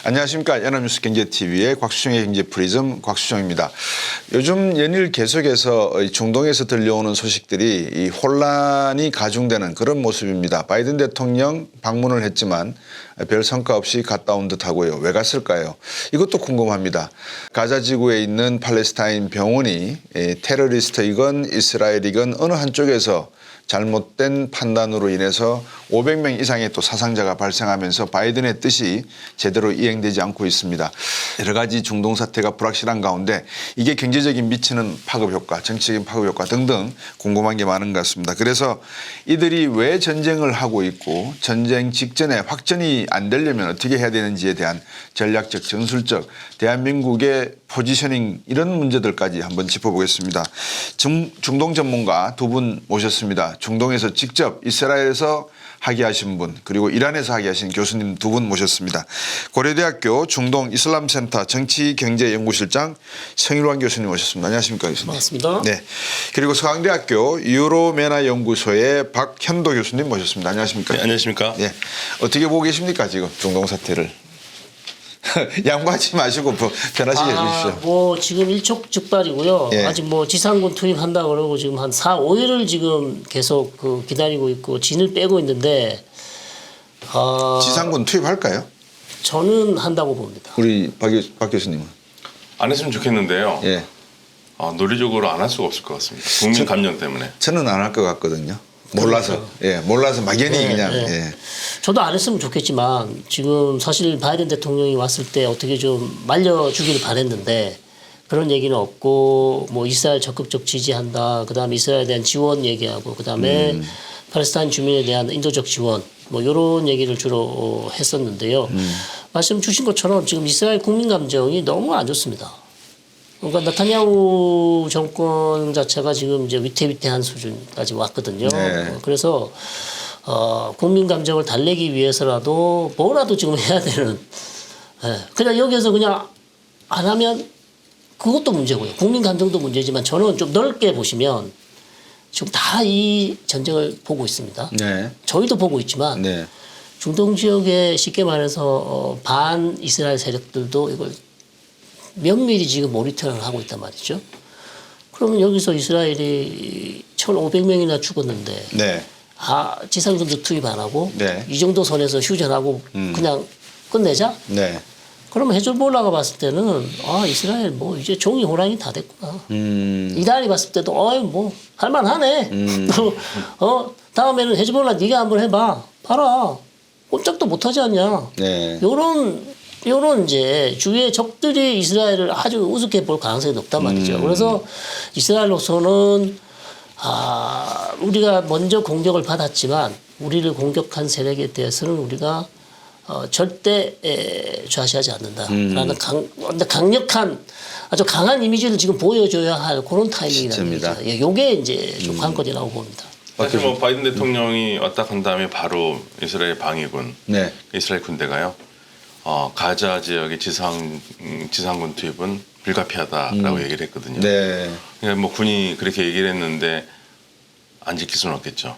안녕하십니까. 연합뉴스 경제TV의 곽수정의 경제프리즘 곽수정입니다. 요즘 연일 계속해서 중동에서 들려오는 소식들이 이 혼란이 가중되는 그런 모습입니다. 바이든 대통령 방문을 했지만 별 성과 없이 갔다 온 듯하고요. 왜 갔을까요? 이것도 궁금합니다. 가자 지구에 있는 팔레스타인 병원이 테러리스트이건 이스라엘이건 어느 한쪽에서 잘못된 판단으로 인해서 500명 이상의 또 사상자가 발생하면서 바이든의 뜻이 제대로 이행되지 않고 있습니다. 여러 가지 중동 사태가 불확실한 가운데 이게 경제적인 미치는 파급 효과, 정치적인 파급 효과 등등 궁금한 게 많은 것 같습니다. 그래서 이들이 왜 전쟁을 하고 있고 전쟁 직전에 확전이 안 되려면 어떻게 해야 되는지에 대한 전략적, 전술적, 대한민국의 포지셔닝 이런 문제들까지 한번 짚어보겠습니다. 중동 전문가 두 분 모셨습니다. 중동에서 직접 이스라엘에서 학위하신 분 그리고 이란에서 학위하신 교수님 두 분 모셨습니다. 고려대학교 중동 이슬람센터 정치경제연구실장 성일환 교수님 모셨습니다. 안녕하십니까 교수님. 반갑습니다. 네. 그리고 서강대학교 유로메나연구소의 박현도 교수님 모셨습니다. 안녕하십니까. 네, 안녕하십니까. 네. 어떻게 보고 계십니까 지금 중동 사태를. 양보하지 마시고 편하시게 해주십시오. 뭐 지금 일촉즉발이고요. 예. 아직 뭐 지상군 투입한다 그러고 지금 한 4, 5일을 지금 계속 기다리고 있고 진을 빼고 있는데 지상군 투입할까요? 저는 한다고 봅니다. 우리 박 교수님은? 안 했으면 좋겠는데요. 예. 논리적으로 안 할 수가 없을 것 같습니다. 국민 감정 때문에. 저는 안 할 것 같거든요. 몰라서. 예, 몰라서 막연히 네, 그냥. 네. 예. 저도 안 했으면 좋겠지만 지금 사실 바이든 대통령이 왔을 때 어떻게 좀 말려주기를 바랬는데 그런 얘기는 없고 뭐 이스라엘 적극적 지지한다. 그다음에 이스라엘에 대한 지원 얘기하고 그다음에 팔레스타인 주민에 대한 인도적 지원 뭐 이런 얘기를 주로 했었는데요. 말씀 주신 것처럼 지금 이스라엘 국민 감정이 너무 안 좋습니다. 그러니까 네타냐후 정권 자체가 지금 이제 위태위태한 수준까지 왔거든요. 네. 그래서 국민 감정을 달래기 위해서라도 뭐라도 지금 해야 되는. 그냥 여기에서 그냥 안 하면 그것도 문제고요. 국민 감정도 문제지만 저는 좀 넓게 보시면 지금 다 이 전쟁을 보고 있습니다. 네. 저희도 보고 있지만 네. 중동 지역에 쉽게 말해서 반 이스라엘 세력들도 이걸 면밀히 지금 모니터링을 하고 있단 말이죠. 그러면 여기서 이스라엘이 1,500명이나 죽었는데 네. 지상군도 투입 안 하고 네. 이 정도 선에서 휴전하고 그냥 끝내자? 네. 그러면 헤즈볼라가 봤을 때는 이스라엘 뭐 이제 종이 호랑이 다 됐구나. 이란이 봤을 때도 뭐 할만하네. 다음에는 헤즈볼라 네가 한번 해봐. 봐라. 꼼짝도 못하지 않냐. 네. 요런 이제 주위의 적들이 이스라엘을 아주 우습게 볼 가능성이 높단 말이죠. 그래서 이스라엘로서는 우리가 먼저 공격을 받았지만 우리를 공격한 세력에 대해서는 우리가 절대 좌시하지 않는다라는 강력한 아주 강한 이미지를 지금 보여줘야 할 그런 타이밍이라는 거죠. 이게 이제 좀 관건이라고 봅니다. 사실 뭐 바이든 대통령이 왔다 간 다음에 바로 이스라엘 방위군, 네. 이스라엘 군대가요. 가자 지역의 지상군 투입은 불가피하다라고 얘기를 했거든요. 네. 그러니까 뭐 군이 그렇게 얘기를 했는데 안 지킬 수는 없겠죠.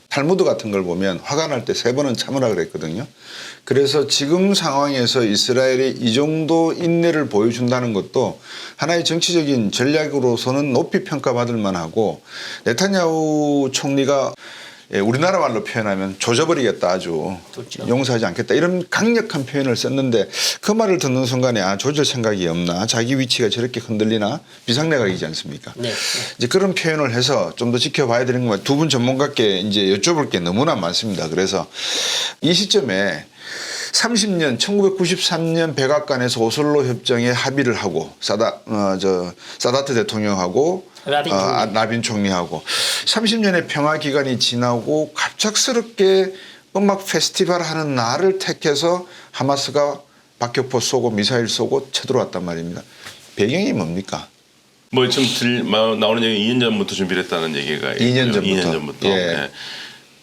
탈무드 같은 걸 보면 화가 날 때 3번은 참으라 그랬거든요. 그래서 지금 상황에서 이스라엘이 이 정도 인내를 보여준다는 것도 하나의 정치적인 전략으로서는 높이 평가받을 만하고 네타냐후 총리가 우리나라 말로 표현하면 조져버리겠다 아주 그렇죠. 용서하지 않겠다 이런 강력한 표현을 썼는데 그 말을 듣는 순간에 조질 생각이 없나 자기 위치가 저렇게 흔들리나 비상내각이지 않습니까? 네. 이제 그런 표현을 해서 좀 더 지켜봐야 되는 것 두 분 전문가께 이제 여쭤볼 게 너무나 많습니다. 그래서 이 시점에 30년 1993년 백악관에서 오슬로 협정에 합의를 하고 사다트 대통령하고 라빈 총리하고 30년의 평화 기간이 지나고 갑작스럽게 음악 페스티벌 하는 날을 택해서 하마스가 박격포 쏘고 미사일 쏘고 쳐들어왔단 말입니다. 배경이 뭡니까? 뭐 지금 나오는 얘기 2년 전부터 준비를 했다는 얘기가 2년 전부터. 2년 전부터. 예. 네.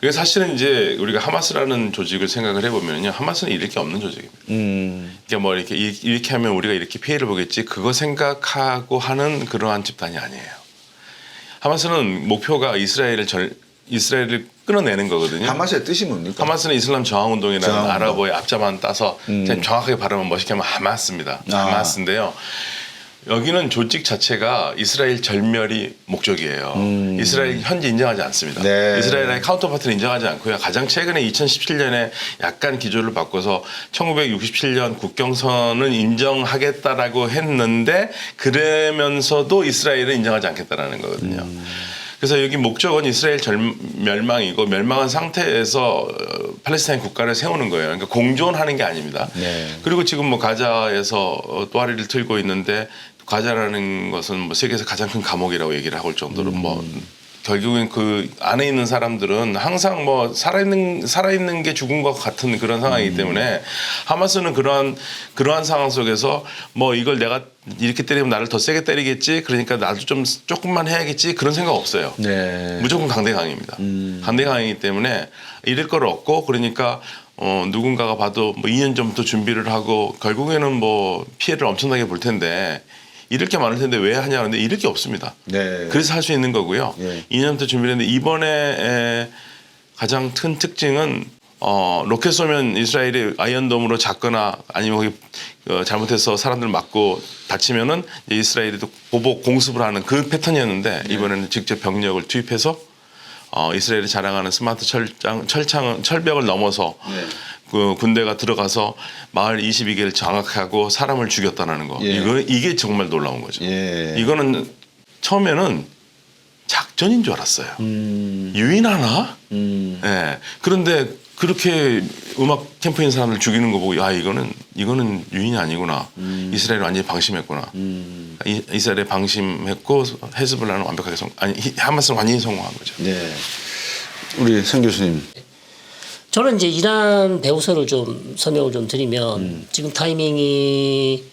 그게 사실은 이제 우리가 하마스라는 조직을 생각을 해보면요, 하마스는 잃을 게 없는 조직입니다. 그러니까 뭐 이렇게 하면 우리가 이렇게 피해를 보겠지 그거 생각하고 하는 그러한 집단이 아니에요. 하마스는 목표가 이스라엘을 끊어내는 거거든요. 하마스의 뜻이 뭡니까? 하마스는 이슬람 저항운동이라는 저항운동. 아랍어의 앞자만 따서 그냥 정확하게 발음을 멋있게 하면 하마스입니다. 하마스인데요. 여기는 조직 자체가 이스라엘 절멸이 목적이에요. 이스라엘 현재 인정하지 않습니다. 네. 이스라엘의 카운터파트를 인정하지 않고요. 가장 최근에 2017년에 약간 기조를 바꿔서 1967년 국경선은 인정하겠다라고 했는데 그러면서도 이스라엘은 인정하지 않겠다라는 거거든요. 그래서 여기 목적은 이스라엘 멸망이고 멸망한 상태에서 팔레스타인 국가를 세우는 거예요. 그러니까 공존하는 게 아닙니다. 네. 그리고 지금 뭐 가자에서 또아리를 틀고 있는데 가자라는 것은 뭐 세계에서 가장 큰 감옥이라고 얘기를 하고 올 정도로 뭐 결국엔 그 안에 있는 사람들은 항상 뭐 살아있는 게 죽은 것 같은 그런 상황이기 때문에 하마스는 그러한 상황 속에서 뭐 이걸 내가 이렇게 때리면 나를 더 세게 때리겠지 그러니까 나도 좀 조금만 해야겠지 그런 생각 없어요. 네. 무조건 강대강입니다. 강대강이기 때문에 이럴 걸 없고 그러니까 누군가가 봐도 뭐 2년 전부터 준비를 하고 결국에는 뭐 피해를 엄청나게 볼 텐데 잃을 게 많을 텐데 왜 하냐 하는데 잃을 게 없습니다. 네. 그래서 할 수 있는 거고요. 예. 2년부터 준비를 했는데 이번에 가장 큰 특징은 로켓 쏘면 이스라엘이 아이언돔으로 잡거나 아니면 거기 잘못해서 사람들 맞고 다치면은 이스라엘이 또 보복 공습을 하는 그 패턴이었는데 이번에는 직접 병력을 투입해서 이스라엘이 자랑하는 스마트 철벽을 넘어서 네. 그 군대가 들어가서 마을 22개를 장악하고 사람을 죽였다는 거. 예. 이게 정말 놀라운 거죠. 예. 이거는 처음에는 작전인 줄 알았어요. 유인하나? 예. 그런데 그렇게 음악 캠프인 사람들 죽이는 거 보고 야 이거는 유인이 아니구나. 이스라엘 완전히 방심했구나. 이스라엘에 방심했고 헤즈볼라는 완벽하게 하마스는 완전히 성공한 거죠. 네. 우리 성 교수님. 저는 이제 이란 배후설을 좀 설명을 좀 드리면 지금 타이밍이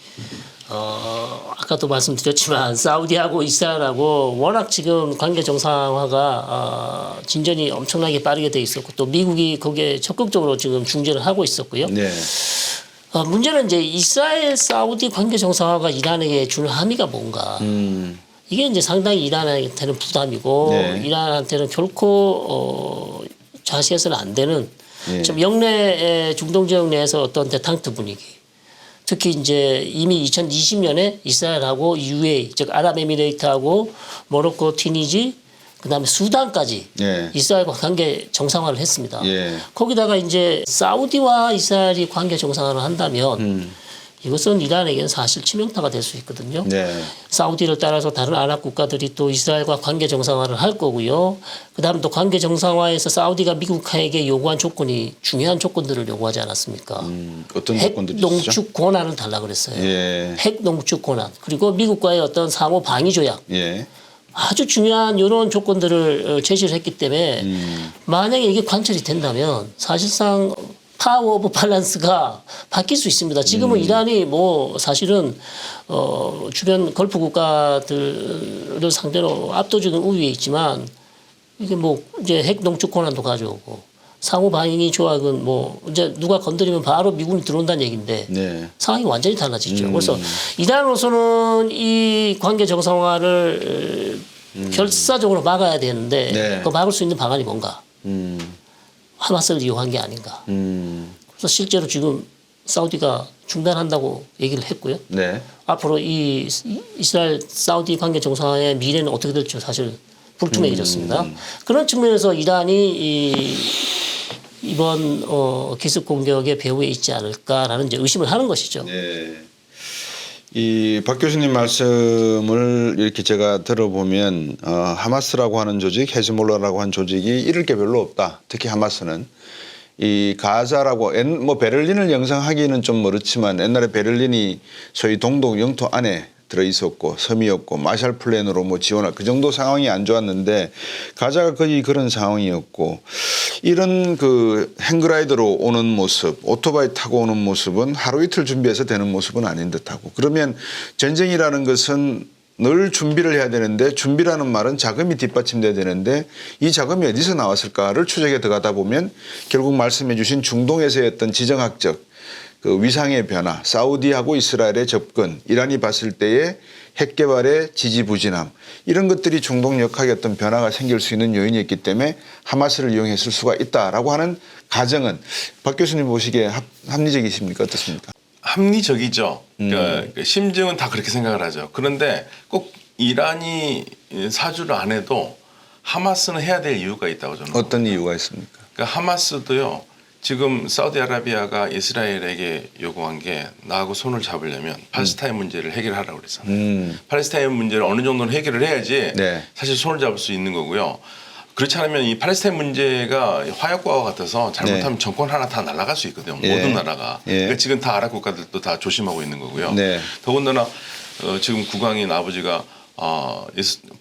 아까도 말씀드렸지만 사우디하고 이스라엘하고 워낙 지금 관계 정상화가 진전이 엄청나게 빠르게 돼 있었고 또 미국이 거기에 적극적으로 지금 중재를 하고 있었고요. 네. 문제는 이제 이스라엘 사우디 관계 정상화가 이란에게 주는 함의가 뭔가. 이게 이제 상당히 이란한테는 부담이고 네. 이란한테는 결코 좌시해서는 안 되는 예. 좀 영내 중동 지역 내에서 어떤 대탕트 분위기. 특히 이제 이미 2020년에 이스라엘하고 UAE 즉 아랍에미레이트하고 모로코, 튀니지 그다음에 수단까지 예. 이스라엘과 관계 정상화를 했습니다. 예. 거기다가 이제 사우디와 이스라엘이 관계 정상화를 한다면 이것은 이란에게는 사실 치명타가 될 수 있거든요. 네. 사우디를 따라서 다른 아랍 국가들이 또 이스라엘과 관계 정상화를 할 거고요. 그다음 또 관계 정상화에서 사우디가 미국에게 요구한 조건이 중요한 조건들을 요구하지 않았습니까? 어떤 핵 조건들이 있죠? 농축 권한을 달라 그랬어요. 예. 핵 농축 권한 그리고 미국과의 어떤 상호 방위 조약 예. 아주 중요한 이런 조건들을 제시를 했기 때문에 만약에 이게 관철이 된다면 사실상 파워 오브 밸런스가 바뀔 수 있습니다. 지금은 이란이 뭐 사실은 주변 걸프 국가들을 상대로 압도적인 우위에 있지만 이게 뭐 이제 핵 농축 권한도 가져오고 상호 방위 조약은 뭐 이제 누가 건드리면 바로 미군이 들어온다는 얘기인데 네. 상황이 완전히 달라지죠. 그래서 이란으로서는 이 관계 정상화를 결사적으로 막아야 되는데 네. 그 막을 수 있는 방안이 뭔가? 하마스를 이용한 게 아닌가. 그래서 실제로 지금 사우디가 중단한다고 얘기를 했고요. 네. 앞으로 이 이스라엘 사우디 관계 정상화의 미래는 어떻게 될지 사실 불투명해졌습니다. 그런 측면에서 이란이 이번 기습 공격의 배후에 있지 않을까라는 이제 의심을 하는 것이죠. 네. 이 박 교수님 말씀을 이렇게 제가 들어보면 하마스라고 하는 조직, 헤즈몰라라고 하는 조직이 잃을 게 별로 없다. 특히 하마스는 이 가자라고 뭐 베를린을 영상하기는 좀 멀었지만 옛날에 베를린이 소위 동독 영토 안에 들어 있었고 섬이었고 마샬 플랜으로 뭐 지원할 그 정도 상황이 안 좋았는데 가자가 거의 그런 상황이었고 이런 그 행그라이더로 오는 모습, 오토바이 타고 오는 모습은 하루 이틀 준비해서 되는 모습은 아닌 듯하고 그러면 전쟁이라는 것은 늘 준비를 해야 되는데 준비라는 말은 자금이 뒷받침돼야 되는데 이 자금이 어디서 나왔을까를 추적해 들어가다 보면 결국 말씀해 주신 중동에서의 어떤 지정학적 그 위상의 변화, 사우디하고 이스라엘의 접근, 이란이 봤을 때의 핵 개발의 지지부진함 이런 것들이 중동 역학의 어떤 변화가 생길 수 있는 요인이었기 때문에 하마스를 이용했을 수가 있다라고 하는 가정은 박 교수님 보시기에 합리적이십니까? 어떻습니까? 합리적이죠. 그러니까 심증은 다 그렇게 생각을 하죠. 그런데 꼭 이란이 사주를 안 해도 하마스는 해야 될 이유가 있다고 저는. 어떤 이유가 있습니까? 그러니까 하마스도요. 지금 사우디아라비아가 이스라엘에게 요구한 게 나하고 손을 잡으려면 팔레스타인 문제를 해결하라고 그랬잖아요. 팔레스타인 문제를 어느 정도는 해결을 해야지 네. 사실 손을 잡을 수 있는 거고요. 그렇지 않으면 이 팔레스타인 문제가 화약과와 같아서 잘못하면 네. 정권 하나 다 날아갈 수 있거든요. 예. 모든 나라가. 예. 그러니까 지금 다 아랍 국가들도 다 조심하고 있는 거고요. 네. 더군다나 지금 국왕인 아버지가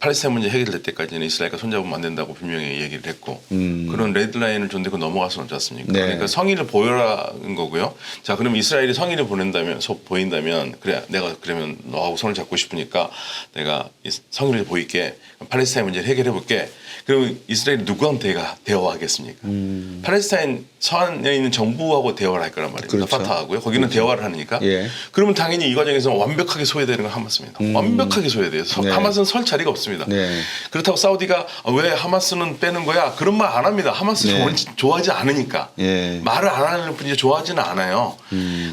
팔레스타인 문제 해결될 때까지는 이스라엘과 손잡으면 안 된다고 분명히 얘기를 했고 그런 레드라인을 줬는데 그 넘어가서는 어쩌 않습니까? 네. 그러니까 성의를 보여라는 거고요. 자, 그럼 이스라엘이 성의를 보인다면 그래 내가 그러면 너하고 손을 잡고 싶으니까 내가 성의를 보일게. 팔레스타인 문제를 해결해 볼게. 그러면 이스라엘이 누구한테 대화하겠습니까? 팔레스타인 서안에 있는 정부하고 대화를 할 거란 말입니다. 그렇죠. 파타하고요. 거기는 대화를 하니까. 예. 그러면 당연히 이 과정에서 완벽하게 소외되는 건 하마스입니다. 완벽하게 소외돼요. 네. 하마스는 설 자리가 없습니다. 네. 그렇다고 사우디가 왜 하마스는 빼는 거야? 그런 말 안 합니다. 하마스 네. 좋아하지 않으니까. 예. 말을 안 하는 뿐이지 좋아하지는 않아요.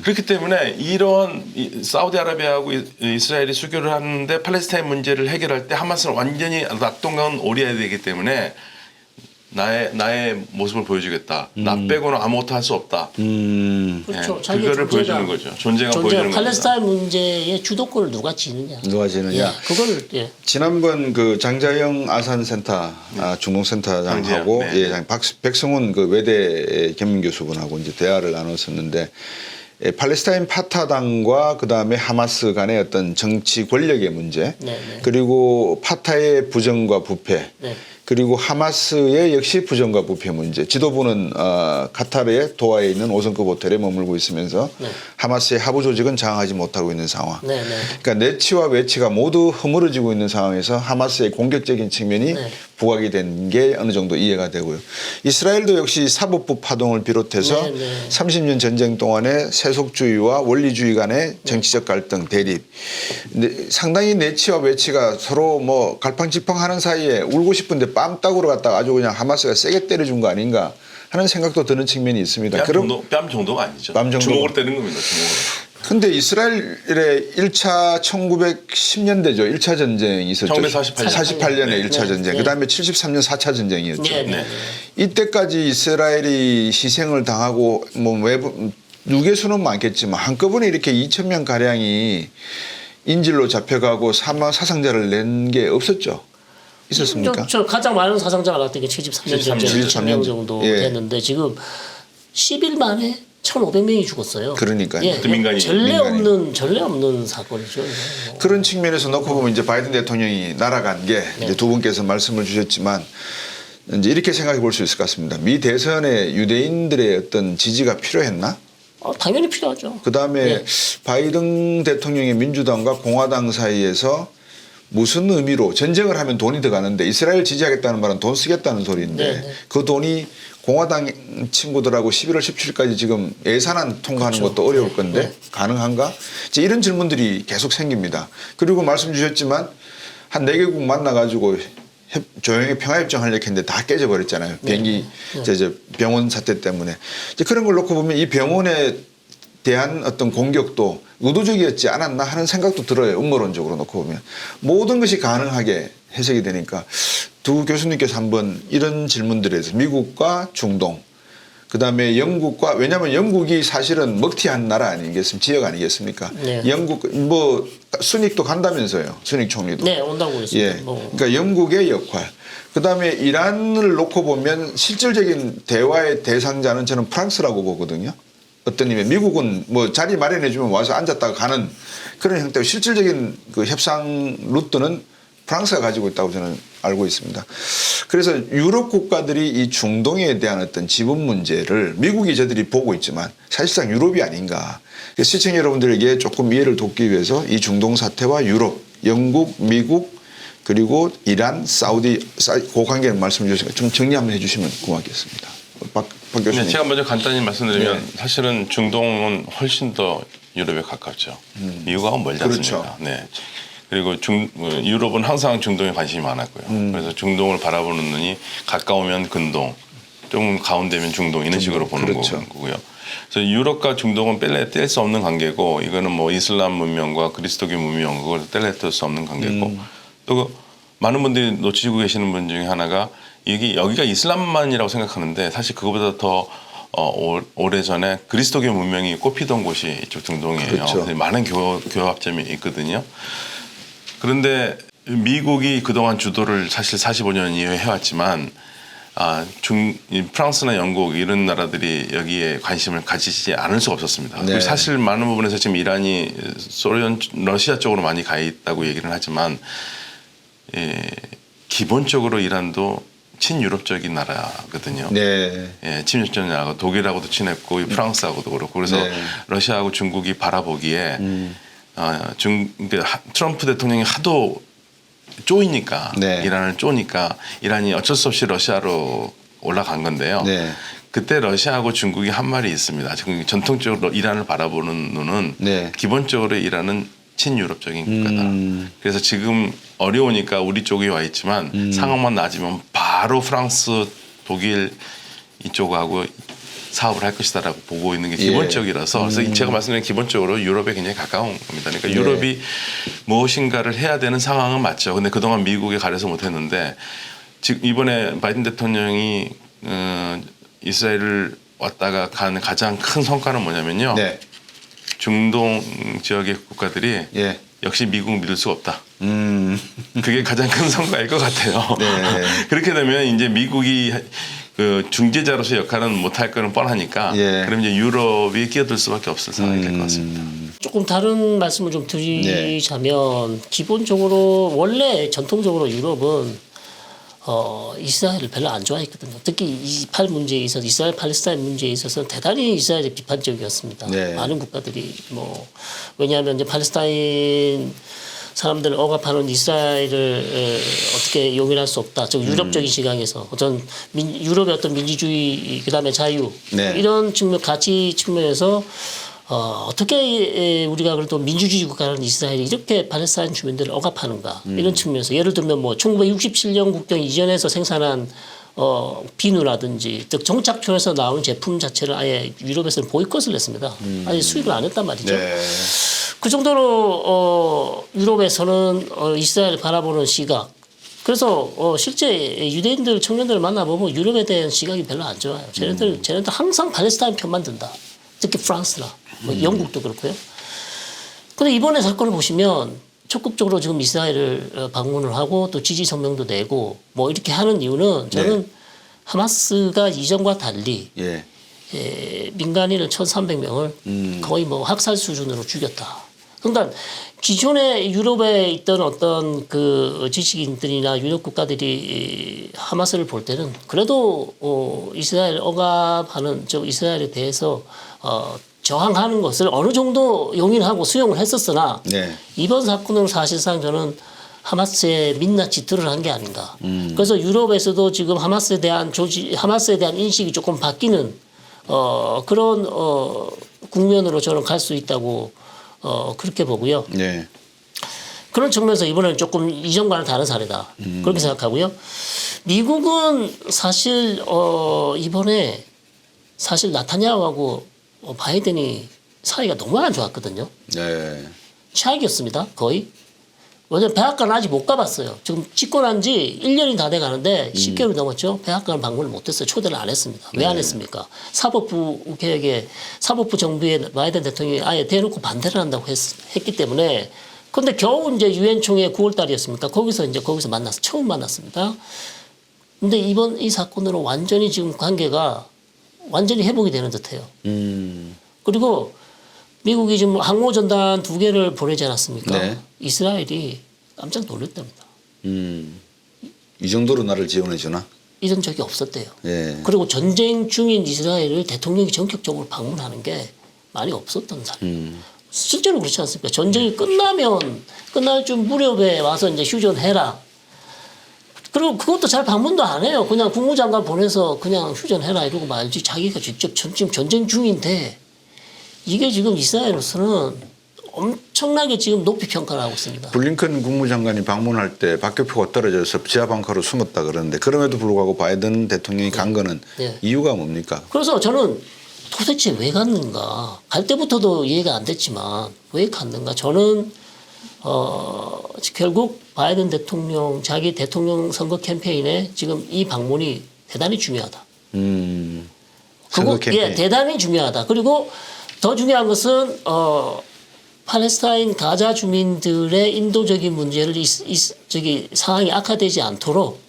그렇기 때문에 이런 사우디아라비아하고 이스라엘이 수교를 하는데 팔레스타인 문제를 해결할 때 하마스는 완전히 낙동강은 오려야 되기 때문에 나의 모습을 보여주겠다. 나 빼고는 아무것도 할 수 없다. 그렇죠. 예, 자기의 그거를 보여주는 거죠. 존재감 보여주는 거죠. 팔레스타인 문제의 주도권을 누가 지느냐. 누가 지느냐. 예, 그걸 예. 지난번 그 장자영 아산센터 중동센터장하고 장자영, 네. 예, 백승훈 그 외대 겸임 교수분하고 이제 대화를 나눴었는데 예, 팔레스타인 파타당과 그 다음에 하마스 간의 어떤 정치 권력의 문제 네, 네. 그리고 파타의 부정과 부패 네. 그리고 하마스의 역시 부정과 부패 문제. 지도부는 카타르의 도하에 있는 5성급 호텔에 머물고 있으면서 네. 하마스의 하부 조직은 장악하지 못하고 있는 상황. 네, 네. 그러니까 내치와 외치가 모두 허물어지고 있는 상황에서 하마스의 공격적인 측면이 네. 부각이 된 게 어느 정도 이해가 되고요. 이스라엘도 역시 사법부 파동을 비롯해서 네, 네. 30년 전쟁 동안에 세속주의와 원리주의 간의 정치적 갈등, 대립. 근데 상당히 내치와 외치가 서로 뭐 갈팡질팡하는 사이에 울고 싶은데 뺨따구로 갔다가 아주 그냥 하마스가 세게 때려준 거 아닌가 하는 생각도 드는 측면이 있습니다. 뺨 정도가 아니죠. 뺨 정도. 주먹으로 때리는 겁니다. 주먹으로. 근데 이스라엘의 1차 1910년대죠. 1차 전쟁이 있었죠. 1948 48년에 네. 1차 전쟁. 네. 그다음에 73년 4차 전쟁이었죠. 네, 네. 네. 이때까지 이스라엘이 희생을 당하고 뭐 외부 누계수는 많겠지만 한꺼번에 이렇게 2,000명 가량이 인질로 잡혀가고 사상자를 낸 게 없었죠. 있었습니까? 저 가장 많은 사상자가 났던 게 73년 전쟁 1,000명 정도 예. 됐는데 지금 10일 만에 1,500명이 죽었어요. 그러니까요. 예, 민간인. 전례 없는 사건이죠. 그런 측면에서 놓고 보면 이제 바이든 대통령이 날아간 게 이제 두 분께서 말씀을 주셨지만 이제 이렇게 생각해 볼 수 있을 것 같습니다. 미 대선에 유대인들의 어떤 지지가 필요했나? 당연히 필요하죠. 그 다음에 예. 바이든 대통령의 민주당과 공화당 사이에서 무슨 의미로 전쟁을 하면 돈이 들어가는데 이스라엘 지지하겠다는 말은 돈 쓰겠다는 소리인데 네, 네. 그 돈이 공화당 친구들하고 11월 17일까지 지금 예산안 통과하는 그렇죠. 것도 어려울 건데 네. 가능한가? 이제 이런 질문들이 계속 생깁니다. 그리고 말씀 주셨지만 한 4개국 만나가지고 조용히 평화협정 하려고 했는데 다 깨져버렸잖아요. 비행기 병원 사태 때문에. 이제 그런 걸 놓고 보면 이 병원에 대한 어떤 공격도 의도적이었지 않았나 하는 생각도 들어요. 음모론적으로 놓고 보면. 모든 것이 가능하게 해석이 되니까 두 교수님께서 한번 이런 질문들에서 미국과 중동 그다음에 영국과 왜냐하면 영국이 사실은 먹튀한 나라 아니겠습니까? 지역 아니겠습니까? 네. 영국 뭐 순익도 간다면서요. 순익 총리도. 네, 온다고 그랬습니다. 예. 그러니까 영국의 역할. 그다음에 이란을 놓고 보면 실질적인 대화의 대상자는 저는 프랑스라고 보거든요. 어떤 의미 미국은 뭐 자리 마련해 주면 와서 앉았다가 가는 그런 형태로 실질적인 그 협상 루트는 프랑스가 가지고 있다고 저는 알고 있습니다. 그래서 유럽 국가들이 이 중동에 대한 어떤 지분 문제를 미국이 저들이 보고 있지만 사실상 유럽이 아닌가. 시청자 여러분들에게 조금 이해를 돕기 위해서 이 중동 사태와 유럽, 영국, 미국 그리고 이란, 사우디 그 관계를 말씀해 주시니까 좀 정리 한번 해 주시면 고맙겠습니다. 박 박 교수님. 네, 제가 먼저 간단히 말씀드리면 사실은 중동은 훨씬 더 유럽에 가깝죠. 이유가 멀지 않습니까? 그렇죠. 네. 그리고 유럽은 항상 중동에 관심이 많았고요. 그래서 중동을 바라보는 눈이 가까우면 근동, 좀 가운데면 중동 이런 식으로 보는 그렇죠. 거고요. 그래서 유럽과 중동은 뗄 수 없는 관계고 이거는 뭐 이슬람 문명과 그리스도교 문명 그걸 뗄 수 없는 관계고 또 많은 분들이 놓치고 계시는 분 중에 하나가 여기가 이슬람만이라고 생각하는데 사실 그거보다 더 오래전에 그리스도교 문명이 꽃피던 곳이 이쪽 중동이에요. 그렇죠. 많은 교합점이 있거든요. 그런데 미국이 그동안 주도를 사실 45년 이후에 해왔지만 프랑스나 영국 이런 나라들이 여기에 관심을 가지지 않을 수가 없었습니다. 네. 그리고 사실 많은 부분에서 지금 이란이 러시아 쪽으로 많이 가 있다고 얘기를 하지만 기본적으로 이란도 친유럽적인 나라거든요. 네. 예, 친유럽적인 나라가 독일하고도 친했고 프랑스하고도 그렇고 그래서 네. 러시아하고 중국이 바라보기에 트럼프 대통령이 하도 쪼이니까 네. 이란을 쪼니까 이란이 어쩔 수 없이 러시아로 올라간 건데요. 네. 그때 러시아하고 중국이 한 말이 있습니다. 지금 전통적으로 이란을 바라보는 눈은 네. 기본적으로 이란은 친유럽적인 국가다. 그래서 지금 어려우니까 우리 쪽에 와 있지만 상황만 나아지면 바로 프랑스, 독일 이쪽하고 사업을 할 것이다라고 보고 있는 게 기본적이라서 그래서 제가 말씀드린 기본적으로 유럽에 굉장히 가까운 겁니다. 그러니까 유럽이 무엇인가를 해야 되는 상황은 맞죠. 근데 그동안 미국에 가려서 못했는데 지금 이번에 바이든 대통령이 이스라엘을 왔다가 간 가장 큰 성과는 뭐냐면요. 네. 중동 지역의 국가들이 예. 역시 미국 믿을 수가 없다. 그게 가장 큰 성과일 것 같아요. 네. 그렇게 되면 이제 미국이 그 중재자로서 역할은 못할 거는 뻔하니까 예. 그럼 이제 유럽이 끼어들 수밖에 없을 상황이 될 것 같습니다. 조금 다른 말씀을 좀 드리자면 기본적으로 원래 전통적으로 유럽은 이스라엘을 별로 안 좋아했거든요. 특히 28 문제에 있어서 이스라엘 팔레스타인 문제에 있어서 대단히 이스라엘이 비판적이었습니다. 네. 많은 국가들이 왜냐하면 이제 팔레스타인 사람들을 억압하는 이스라엘을 어떻게 용인할 수 없다. 즉 유럽적인 시각에서 어떤 유럽의 어떤 민주주의 그다음에 자유 네. 이런 측면 가치 측면에서 어떻게 우리가 그래도 민주주의 국가라는 이스라엘이 이렇게 팔레스타인 주민들을 억압하는가 이런 측면에서 예를 들면 1967년 국경 이전에서 생산한 비누라든지 즉 정착촌에서 나오는 제품 자체를 아예 유럽에서는 보이콧을 했습니다. 아예 수입을 안 했단 말이죠. 네. 그 정도로 유럽에서는 이스라엘을 바라보는 시각. 그래서 실제 유대인들 청년들을 만나보면 유럽에 대한 시각이 별로 안 좋아요. 쟤네들 항상 팔레스타인 편만 든다. 특히 프랑스나 영국도 그렇고요. 그런데 이번에 사건을 보시면 적극적으로 지금 이스라엘을 방문을 하고 또 지지 성명도 내고 이렇게 하는 이유는 저는 하마스가 이전과 달리 예. 민간인을 1,300명을 거의 학살 수준으로 죽였다. 그러니까 기존에 유럽에 있던 어떤 그 지식인들이나 유럽 국가들이 하마스를 볼 때는 그래도 이스라엘 억압하는 즉 이스라엘에 대해서 저항하는 것을 어느 정도 용인하고 수용을 했었으나 네. 이번 사건으로 사실상 저는 하마스에 민낯 짙들을 한 게 아닌가. 그래서 유럽에서도 지금 하마스에 대한 인식이 조금 바뀌는 그런 국면으로 저는 갈 수 있다고 그렇게 보고요. 네. 그런 측면에서 이번에는 조금 이전과는 다른 사례다. 그렇게 생각하고요. 미국은 사실 이번에 사실 나타냐후하고 바이든이 사이가 너무 안 좋았거든요. 네. 최악이었습니다. 거의. 왜냐면 백악관은 아직 못 가봤어요. 지금 집권 한 지 1년이 다 돼가는데 10개월이 넘었죠. 백악관 방문을 못했어요. 초대를 안 했습니다. 왜 안 했습니까? 사법부 개혁에 사법부 정부에 바이든 대통령이 아예 대놓고 반대를 한다고 했기 때문에. 그런데 겨우 이제 유엔 총회 9월 달이었습니까? 거기서 처음 만났습니다. 근데 이번 이 사건으로 완전히 지금 관계가 완전히 회복이 되는 듯해요. 그리고 미국이 지금 항모 전단 2개를 보내지 않았습니까? 네. 이스라엘이 깜짝 놀랐답니다. 이 정도로 나를 지원해 주나? 이런 적이 없었대요. 예. 그리고 전쟁 중인 이스라엘을 대통령이 전격적으로 방문하는 게 많이 없었던 사례. 실제로 그렇지 않습니까? 전쟁이 끝날 좀 무렵에 와서 이제 휴전해라. 그리고 그것도 잘 방문도 안 해요. 그냥 국무장관 보내서 그냥 휴전해라 이러고 말지. 자기가 직접 지금 전쟁 중인데 이게 지금 이스라엘로서는 엄청나게 지금 높이 평가를 하고 있습니다. 블링컨 국무장관이 방문할 때 박격포가 떨어져서 지하 벙커로 숨었다 그러는데 그럼에도 불구하고 바이든 대통령이 간 거는 네. 이유가 뭡니까? 그래서 저는 도대체 왜 갔는가? 갈 때부터도 이해가 안 됐지만 왜 갔는가? 저는 결국 바이든 대통령 자기 대통령 선거 캠페인에 지금 이 방문이 대단히 중요하다. 선거 캠페인. 예, 대단히 중요하다. 그리고 더 중요한 것은 팔레스타인 가자 주민들의 인도적인 문제를 상황이 악화되지 않도록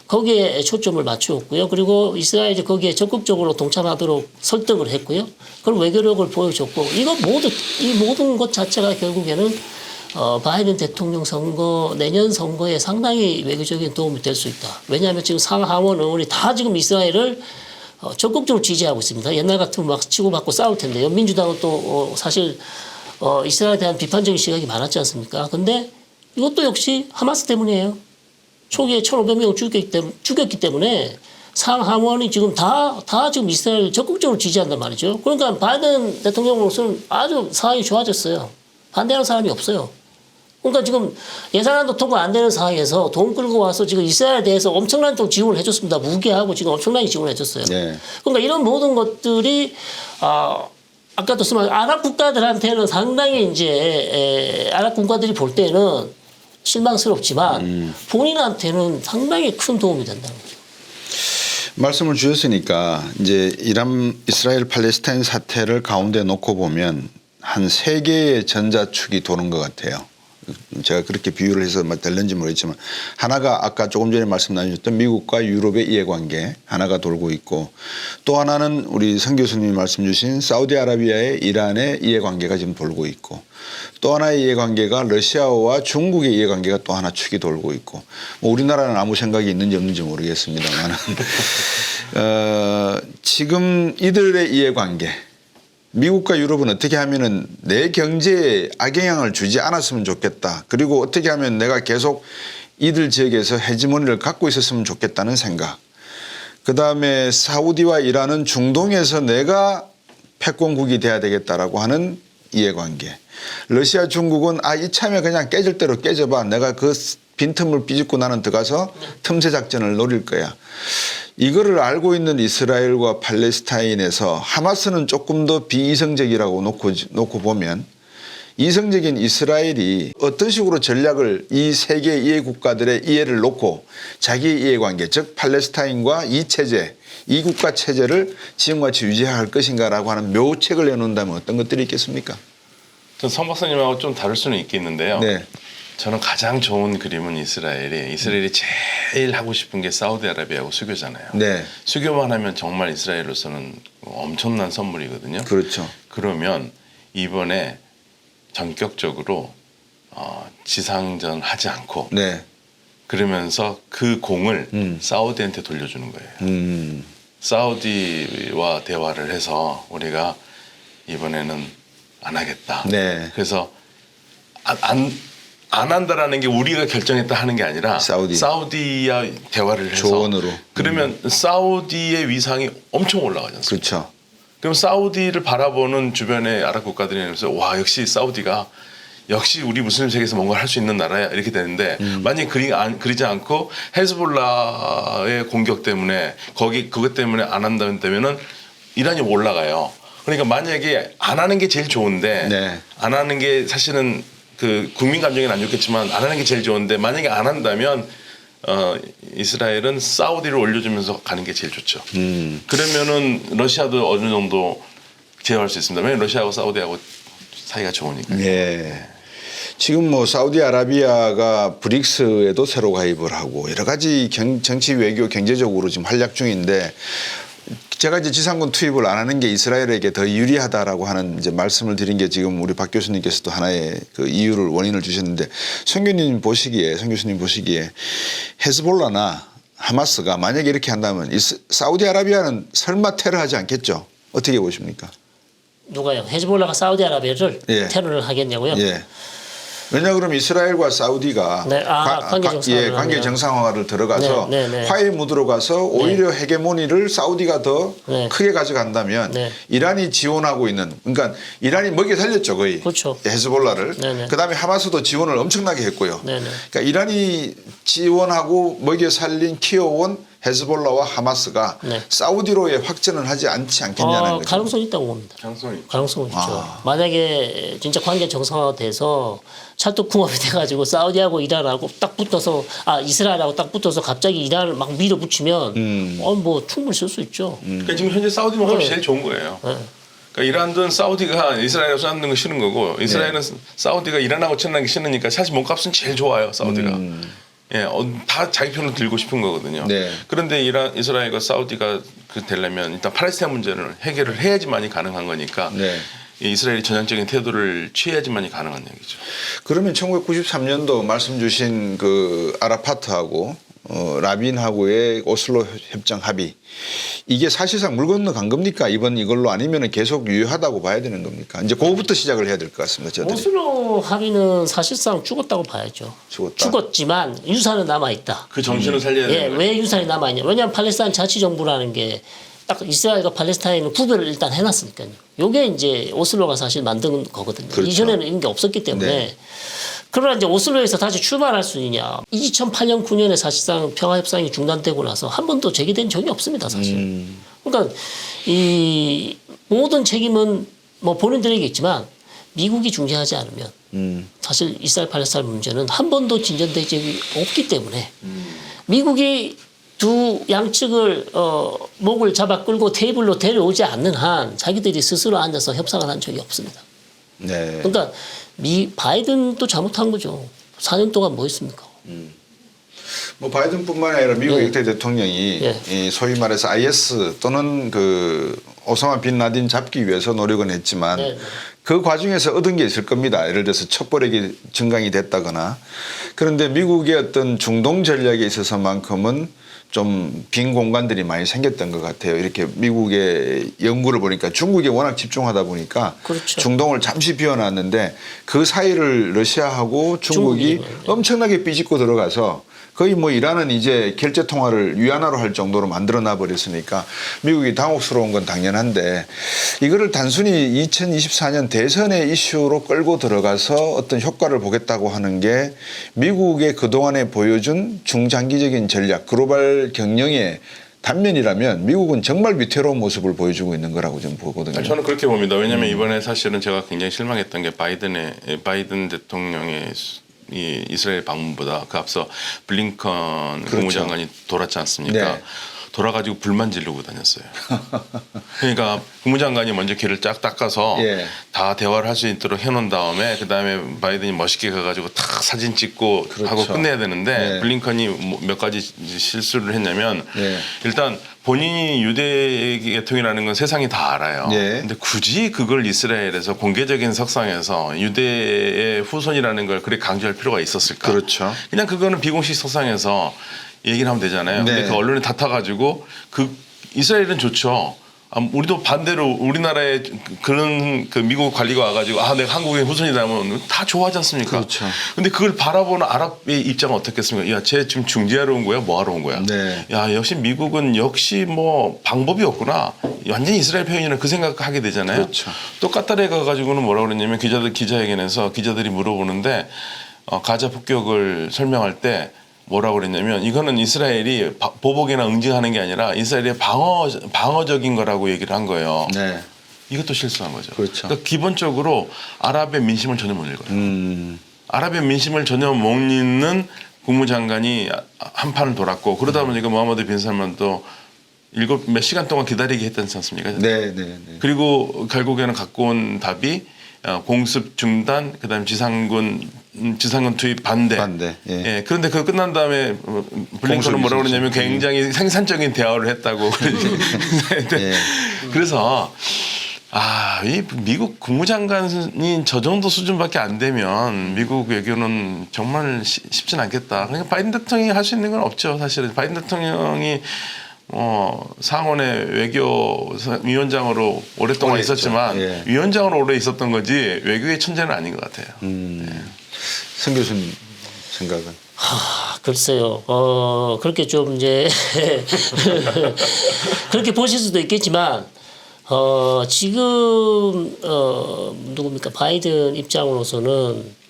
거기에 초점을 맞추었고요. 그리고 이스라엘이 거기에 적극적으로 동참하도록 설득을 했고요. 그리고 외교력을 보여줬고 이 모든 것 자체가 결국에는 바이든 대통령 선거 내년 선거에 상당히 외교적인 도움이 될 수 있다. 왜냐하면 지금 상하원 의원이 다 지금 이스라엘을 적극적으로 지지하고 있습니다. 옛날 같으면 막 치고받고 싸울 텐데요. 민주당은 또 사실 이스라엘에 대한 비판적인 시각이 많았지 않습니까? 근데 이것도 역시 하마스 때문이에요. 초기에 1,500명 죽였기 때문에 상하원이 지금 다 지금 이스라엘 적극적으로 지지한단 말이죠. 그러니까 바이든 대통령으로서는 아주 상황이 좋아졌어요. 반대하는 사람이 없어요. 그러니까 지금 예산안도 통과 안 되는 상황에서 돈 끌고 와서 지금 이스라엘에 대해서 엄청난 또 지원을 해줬습니다. 무기하고 지금 엄청나게 지원을 해줬어요. 네. 그러니까 이런 모든 것들이 아까도 말씀 아랍 국가들한테는 상당히 이제 아랍 국가들이 볼 때는 실망스럽지만 본인한테는 상당히 큰 도움이 된다는 거죠. 말씀을 주셨으니까 이제 이스라엘 팔레스타인 사태를 가운데 놓고 보면 한 3개의 전자축이 도는 것 같아요. 제가 그렇게 비유를 해서 될는지 모르겠지만 하나가 아까 조금 전에 말씀 나누셨던 미국과 유럽의 이해관계 하나가 돌고 있고 또 하나는 우리 성 교수님이 말씀 주신 사우디아라비아의 이란의 이해관계가 지금 돌고 있고 또 하나의 이해관계가 러시아와 중국의 이해관계가 또 하나 축이 돌고 있고 뭐 우리나라는 아무 생각이 있는지 없는지 모르겠습니다만 지금 이들의 이해관계 미국과 유럽은 어떻게 하면은 내 경제에 악영향을 주지 않았으면 좋겠다. 그리고 어떻게 하면 내가 계속 이들 지역에서 헤지모니를 갖고 있었으면 좋겠다는 생각. 그다음에 사우디와 이란은 중동에서 내가 패권국이 돼야 되겠다라고 하는 이해관계. 러시아 중국은 이참에 그냥 깨질 대로 깨져봐. 내가 그 빈틈을 삐집고 나는 들어가서 틈새 작전을 노릴 거야. 이거를 알고 있는 이스라엘과 팔레스타인에서 하마스는 조금 더 비이성적이라고 놓고 보면 이성적인 이스라엘이 어떤 식으로 전략을 이 세계 이해 국가들의 이해를 놓고 자기의 이해관계 즉 팔레스타인과 이 체제 이 국가 체제를 지금같이 유지할 것인가라고 하는 묘책을 내놓는다면 어떤 것들이 있겠습니까? 전 성 박사님하고 좀 다를 수는 있겠는데요. 네. 저는 가장 좋은 그림은 이스라엘이 제일 하고 싶은 게 사우디아라비아하고 수교잖아요. 네. 수교만 하면 정말 이스라엘로서는 엄청난 선물이거든요. 그렇죠. 그러면 이번에 전격적으로 지상전 하지 않고 네. 그러면서 그 공을 사우디한테 돌려주는 거예요. 사우디와 대화를 해서 우리가 이번에는 안 하겠다. 네. 그래서 안 한다라는 게 우리가 결정했다 하는 게 아니라 사우디와 대화를 해서 조언으로. 그러면 사우디의 위상이 엄청 올라가지 않습니까? 그렇죠. 그럼 사우디를 바라보는 주변의 아랍 국가들이면서 와 역시 사우디가 역시 우리 무슬림 세계에서 뭔가 할 수 있는 나라야 이렇게 되는데 만약에 그러지 않고 헤즈볼라의 공격 때문에 그것 때문에 안 한다면은 이란이 올라가요. 그러니까 만약에 안 하는 게 제일 좋은데 네. 안 하는 게 사실은 그 국민 감정에는 안 좋겠지만 안 하는 게 제일 좋은데 만약에 안 한다면 이스라엘은 사우디를 올려주면서 가는 게 제일 좋죠. 그러면은 러시아도 어느 정도 제어할 수 있습니다. 왜냐면 러시아하고 사우디하고 사이가 좋으니까. 예. 지금 뭐 사우디아라비아가 브릭스에도 새로 가입을 하고 여러 가지 정치 외교 경제적으로 지금 활약 중인데 제가 이제 지상군 투입을 안 하는 게 이스라엘에게 더 유리하다라고 하는 이제 말씀을 드린 게 지금 우리 박 교수님께서도 하나의 그 이유를 원인을 주셨는데 성 교수님 보시기에 헤즈볼라나 하마스가 만약에 이렇게 한다면 사우디아라비아는 설마 테러하지 않겠죠? 어떻게 보십니까? 누가요? 헤즈볼라가 사우디아라비아를 예. 테러를 하겠냐고요? 예. 왜냐 그러면 이스라엘과 사우디가 네, 관계 정상화를 관계 하면. 정상화를 들어가서 네, 네, 네. 화해 무드로 가서 오히려 헤게모니를 사우디가 더 네. 크게 가져간다면 네. 이란이 지원하고 있는 그러니까 이란이 먹여 살렸죠 거의 그렇죠. 헤즈볼라를 네, 네. 그다음에 하마스도 지원을 엄청나게 했고요. 네, 네. 그러니까 이란이 지원하고 먹여 살린 키워온 헤즈볼라와 하마스가 네. 사우디로의 확전을 하지 않지 않겠냐는 거죠. 가능성이 있다고 봅니다. 장소이. 가능성은 있죠. 만약에 진짜 관계 정상화돼서 찰떡궁합이 돼가지고 사우디하고 이란하고 딱 붙어서 이스라엘하고 딱 붙어서 갑자기 이란을 막 밀어붙이면 뭐 충분히 쓸 수 있죠. 그러니까 지금 현재 사우디만 하면 제일 좋은 거예요. 네. 그러니까 이란은 사우디가 이스라엘하고 싸우는 거 싫은 거고 이스라엘은 사우디가 이란하고 친하는 게 싫으니까 사실 몸값은 제일 좋아요 사우디가. 예, 다 자기 편으로 들고 싶은 거거든요. 네. 그런데 이스라엘과 사우디가 되려면 일단 팔레스타인 문제를 해결을 해야지만이 가능한 거니까 네. 이 이스라엘이 전향적인 태도를 취해야지만이 가능한 얘기죠. 그러면 1993년도 말씀 주신 그 아라파트하고 라빈하고의 오슬로 협정 합의 이게 사실상 물 건너간 겁니까? 이번 이걸로 아니면 계속 유효하다고 봐야 되는 겁니까? 이제 그거부터 시작을 해야 될 것 같습니다. 저들이. 오슬로 합의는 사실상 죽었다고 봐야죠. 죽었다. 죽었지만 유산은 남아 있다. 그 정신을 살려야 예, 되는 거예요. 왜 유산이 남아 있냐? 왜냐하면 팔레스타인 자치정부라는 게 딱 이스라엘과 팔레스타인은 구별을 일단 해놨으니까요. 요게 이제 오슬로가 사실 만든 거거든요. 그렇죠. 이전에는 이런 게 없었기 때문에. 네. 그러나 이제 오슬로에서 다시 출발할 수 있냐? 2008년 9년에 사실상 평화협상이 중단되고 나서 한 번도 제기된 적이 없습니다, 사실. 그러니까 이 모든 책임은 뭐 본인들에게 있지만 미국이 중재하지 않으면 사실 이스라엘 팔레스타인 문제는 한 번도 진전된 적이 없기 때문에 미국이 두 양측을 목을 잡아 끌고 테이블로 데려오지 않는 한 자기들이 스스로 앉아서 협상을 한 적이 없습니다. 네. 그러니까 바이든도 잘못한 거죠. 4년 동안 뭐 했습니까? 뭐 바이든뿐만 아니라 미국 예. 역대 대통령이 예. 이 소위 말해서 IS 또는 그 오사마 빈 라딘 잡기 위해서 노력은 했지만 네. 그 과정에서 얻은 게 있을 겁니다. 예를 들어서 첩보력이 증강이 됐다거나 그런데 미국의 어떤 중동 전략에 있어서만큼은 좀 빈 공간들이 많이 생겼던 것 같아요. 이렇게 미국의 연구를 보니까 중국에 워낙 집중하다 보니까 그렇죠. 중동을 잠시 비워놨는데 그 사이를 러시아하고 중국이 중국이, 엄청나게 삐집고 들어가서 거의 뭐 이란은 이제 결제 통화를 위안화로 할 정도로 만들어놔 버렸으니까 미국이 당혹스러운 건 당연한데 이거를 단순히 2024년 대선의 이슈로 끌고 들어가서 어떤 효과를 보겠다고 하는 게 미국의 그동안에 보여준 중장기적인 전략, 글로벌 경영의 단면이라면 미국은 정말 위태로운 모습을 보여주고 있는 거라고 저는 보거든요. 저는 그렇게 봅니다. 왜냐하면 이번에 사실은 제가 굉장히 실망했던 게 바이든 대통령의 이 이스라엘 방문보다 그 앞서 블링컨 그렇죠. 국무장관이 돌았지 않습니까? 네. 돌아가지고 불만 지르고 다녔어요. 그러니까 국무장관이 먼저 길을 쫙 닦아서 예. 다 대화를 할 수 있도록 해놓은 다음에 그 다음에 바이든이 멋있게 가가지고 탁 사진 찍고 그렇죠. 하고 끝내야 되는데 네. 블링컨이 몇 가지 실수를 했냐면 네. 일단 본인이 유대 계통이라는 건 세상이 다 알아요. 네. 근데 굳이 그걸 이스라엘에서 공개적인 석상에서 유대의 후손이라는 걸 그렇게 강조할 필요가 있었을까? 그렇죠. 그냥 그거는 비공식 석상에서 얘기를 하면 되잖아요. 근데 네. 그 언론에 다 타가지고 그 이스라엘은 좋죠. 우리도 반대로 우리나라에 그런 그 미국 관리가 와가지고 내가 한국의 후손이라면 다 좋아하지 않습니까? 그렇죠. 근데 그걸 바라보는 아랍의 입장은 어떻겠습니까? 야, 쟤 지금 중재하러 온 거야? 뭐 하러 온 거야? 네. 야, 역시 미국은 역시 뭐 방법이 없구나. 완전히 이스라엘 표현이나 그 생각하게 되잖아요. 그렇죠. 또 까타르에 가가지고는 뭐라고 그랬냐면 기자회견에서 기자들이 물어보는데 가자 폭격을 설명할 때 뭐라고 그랬냐면 이거는 이스라엘이 보복이나 응징하는 게 아니라 이스라엘의 방어적인 거라고 얘기를 한 거예요. 네. 이것도 실수한 거죠. 그렇죠. 그러니까 기본적으로 아랍의 민심을 전혀 못 읽어요. 아랍의 민심을 전혀 못 읽는 국무장관이 한 판을 돌았고 그러다 보니까 모하mmad 빈 살만도 몇 시간 동안 기다리게 했지 않습니까? 네, 네, 네. 그리고 결국에는 갖고 온 답이 공습 중단, 그다음에 지상군 투입 반대. 예. 그런데 그거 끝난 다음에 블링컨은 뭐라고 그러냐면 굉장히 생산적인 대화를 했다고. 예. 그래서 이 미국 국무장관이 저 정도 수준밖에 안 되면 미국 외교는 정말 쉽진 않겠다. 그러니까 바이든 대통령이 할 수 있는 건 없죠. 사실은 바이든 대통령이 상원의 외교위원장으로 오랫동안 오래 있죠. 있었지만 예. 위원장으로 오래 있었던 거지 외교의 천재는 아닌 것 같아요. 성 교수님 생각은? 글쎄요. 그렇게 좀 이제 그렇게 보실 수도 있겠지만 지금 누굽니까 바이든 입장으로서는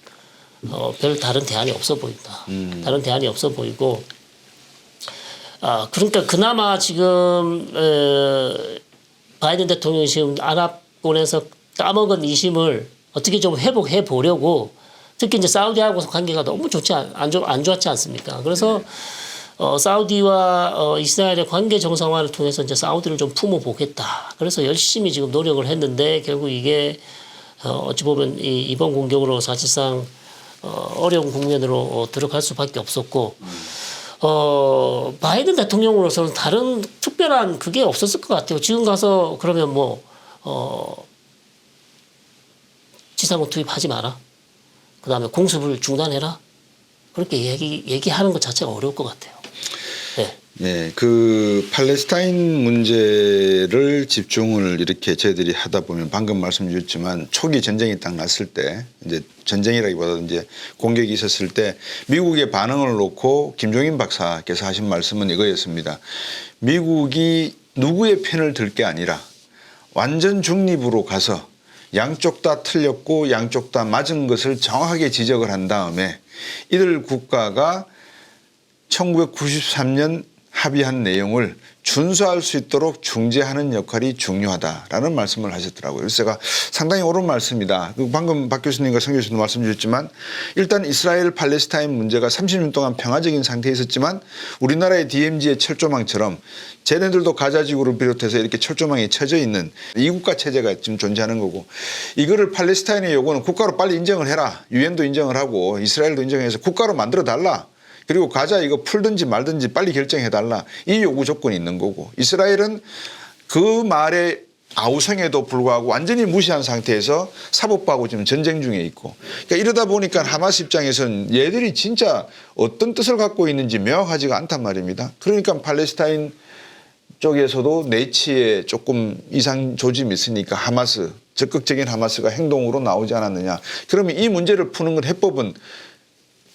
별 다른 대안이 없어 보인다. 다른 대안이 없어 보이고 그러니까 그나마 지금 바이든 대통령이 지금 아랍권에서 까먹은 이심을 어떻게 좀 회복해 보려고 특히 이제 사우디하고 관계가 너무 안 좋았지 않습니까? 그래서 사우디와 이스라엘의 관계 정상화를 통해서 이제 사우디를 좀 품어보겠다. 그래서 열심히 지금 노력을 했는데 결국 이게 어찌 보면 이번 공격으로 사실상 어려운 국면으로 들어갈 수밖에 없었고 바이든 대통령으로서는 다른 특별한 그게 없었을 것 같아요. 지금 가서 그러면 지상군 투입하지 마라. 그 다음에 공습을 중단해라. 그렇게 얘기하는 것 자체가 어려울 것 같아요. 네. 네, 그 팔레스타인 문제를 집중을 이렇게 저희들이 하다 보면 방금 말씀드렸지만 초기 전쟁이 딱 났을 때 이제 전쟁이라기보다 이제 공격이 있었을 때 미국의 반응을 놓고 김종인 박사께서 하신 말씀은 이거였습니다. 미국이 누구의 편을 들 게 아니라 완전 중립으로 가서 양쪽 다 틀렸고 양쪽 다 맞은 것을 정확하게 지적을 한 다음에 이들 국가가 1993년 합의한 내용을 준수할 수 있도록 중재하는 역할이 중요하다라는 말씀을 하셨더라고요. 그래서 제가 상당히 옳은 말씀이다. 방금 박 교수님과 성 교수님도 말씀 주셨지만 일단 이스라엘 팔레스타인 문제가 30년 동안 평화적인 상태에 있었지만 우리나라의 DMZ의 철조망처럼 쟤네들도 가자지구를 비롯해서 이렇게 철조망이 쳐져 있는 이국가 체제가 지금 존재하는 거고 이거를 팔레스타인의 요구는 국가로 빨리 인정을 해라. 유엔도 인정을 하고 이스라엘도 인정해서 국가로 만들어 달라. 그리고 가자 이거 풀든지 말든지 빨리 결정해달라. 이 요구 조건이 있는 거고 이스라엘은 그 말에 아우성에도 불구하고 완전히 무시한 상태에서 사법부하고 지금 전쟁 중에 있고 그러니까 이러다 보니까 하마스 입장에서는 얘들이 진짜 어떤 뜻을 갖고 있는지 명확하지가 않단 말입니다. 그러니까 팔레스타인 쪽에서도 내치에 조금 이상 조짐이 있으니까 하마스 적극적인 하마스가 행동으로 나오지 않았느냐. 그러면 이 문제를 푸는 건 해법은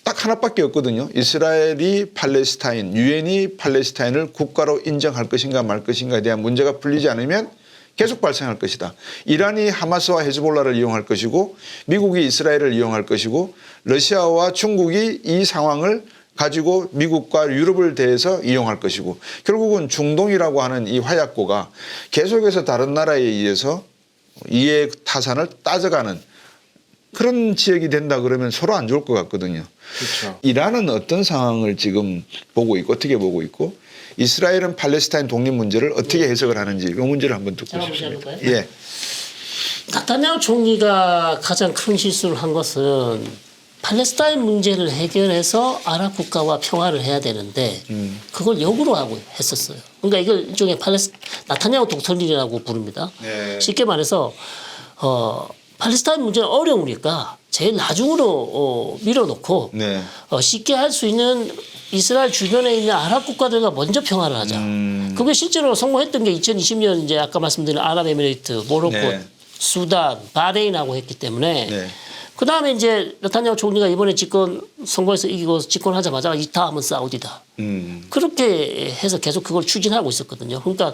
딱 하나밖에 없거든요. 이스라엘이 팔레스타인, 유엔이 팔레스타인을 국가로 인정할 것인가 말 것인가에 대한 문제가 풀리지 않으면 계속 발생할 것이다. 이란이 하마스와 헤즈볼라를 이용할 것이고 미국이 이스라엘을 이용할 것이고 러시아와 중국이 이 상황을 가지고 미국과 유럽을 대해서 이용할 것이고 결국은 중동이라고 하는 이 화약고가 계속해서 다른 나라에 의해서 이해 타산을 따져가는 그런 지역이 된다 그러면 서로 안 좋을 것 같거든요. 그렇죠. 이란은 어떤 상황을 지금 보고 있고 어떻게 보고 있고 이스라엘은 팔레스타인 독립 문제를 어떻게 해석을 하는지 이 문제를 한번 듣고 싶습니다. 예. 나타냐후 총리가 가장 큰 실수를 한 것은 팔레스타인 문제를 해결해서 아랍 국가와 평화를 해야 되는데 그걸 역으로 하고 했었어요. 그러니까 이걸 일종의 나타냐후 독설이라고 부릅니다. 네. 쉽게 말해서 팔레스타인 문제는 어려우니까 제일 나중으로 밀어놓고 네. 쉽게 할 수 있는 이스라엘 주변에 있는 아랍 국가들과 먼저 평화를 하자. 그게 실제로 성공했던 게 2020년 이제 아까 말씀드린 아랍에미레이트, 모로코, 네. 수단, 바레인하고 했기 때문에 네. 그 다음에 이제 나타냐후 총리가 이번에 선거에서 이기고 집권하자마자 이 다음은 사우디다. 그렇게 해서 계속 그걸 추진하고 있었거든요. 그러니까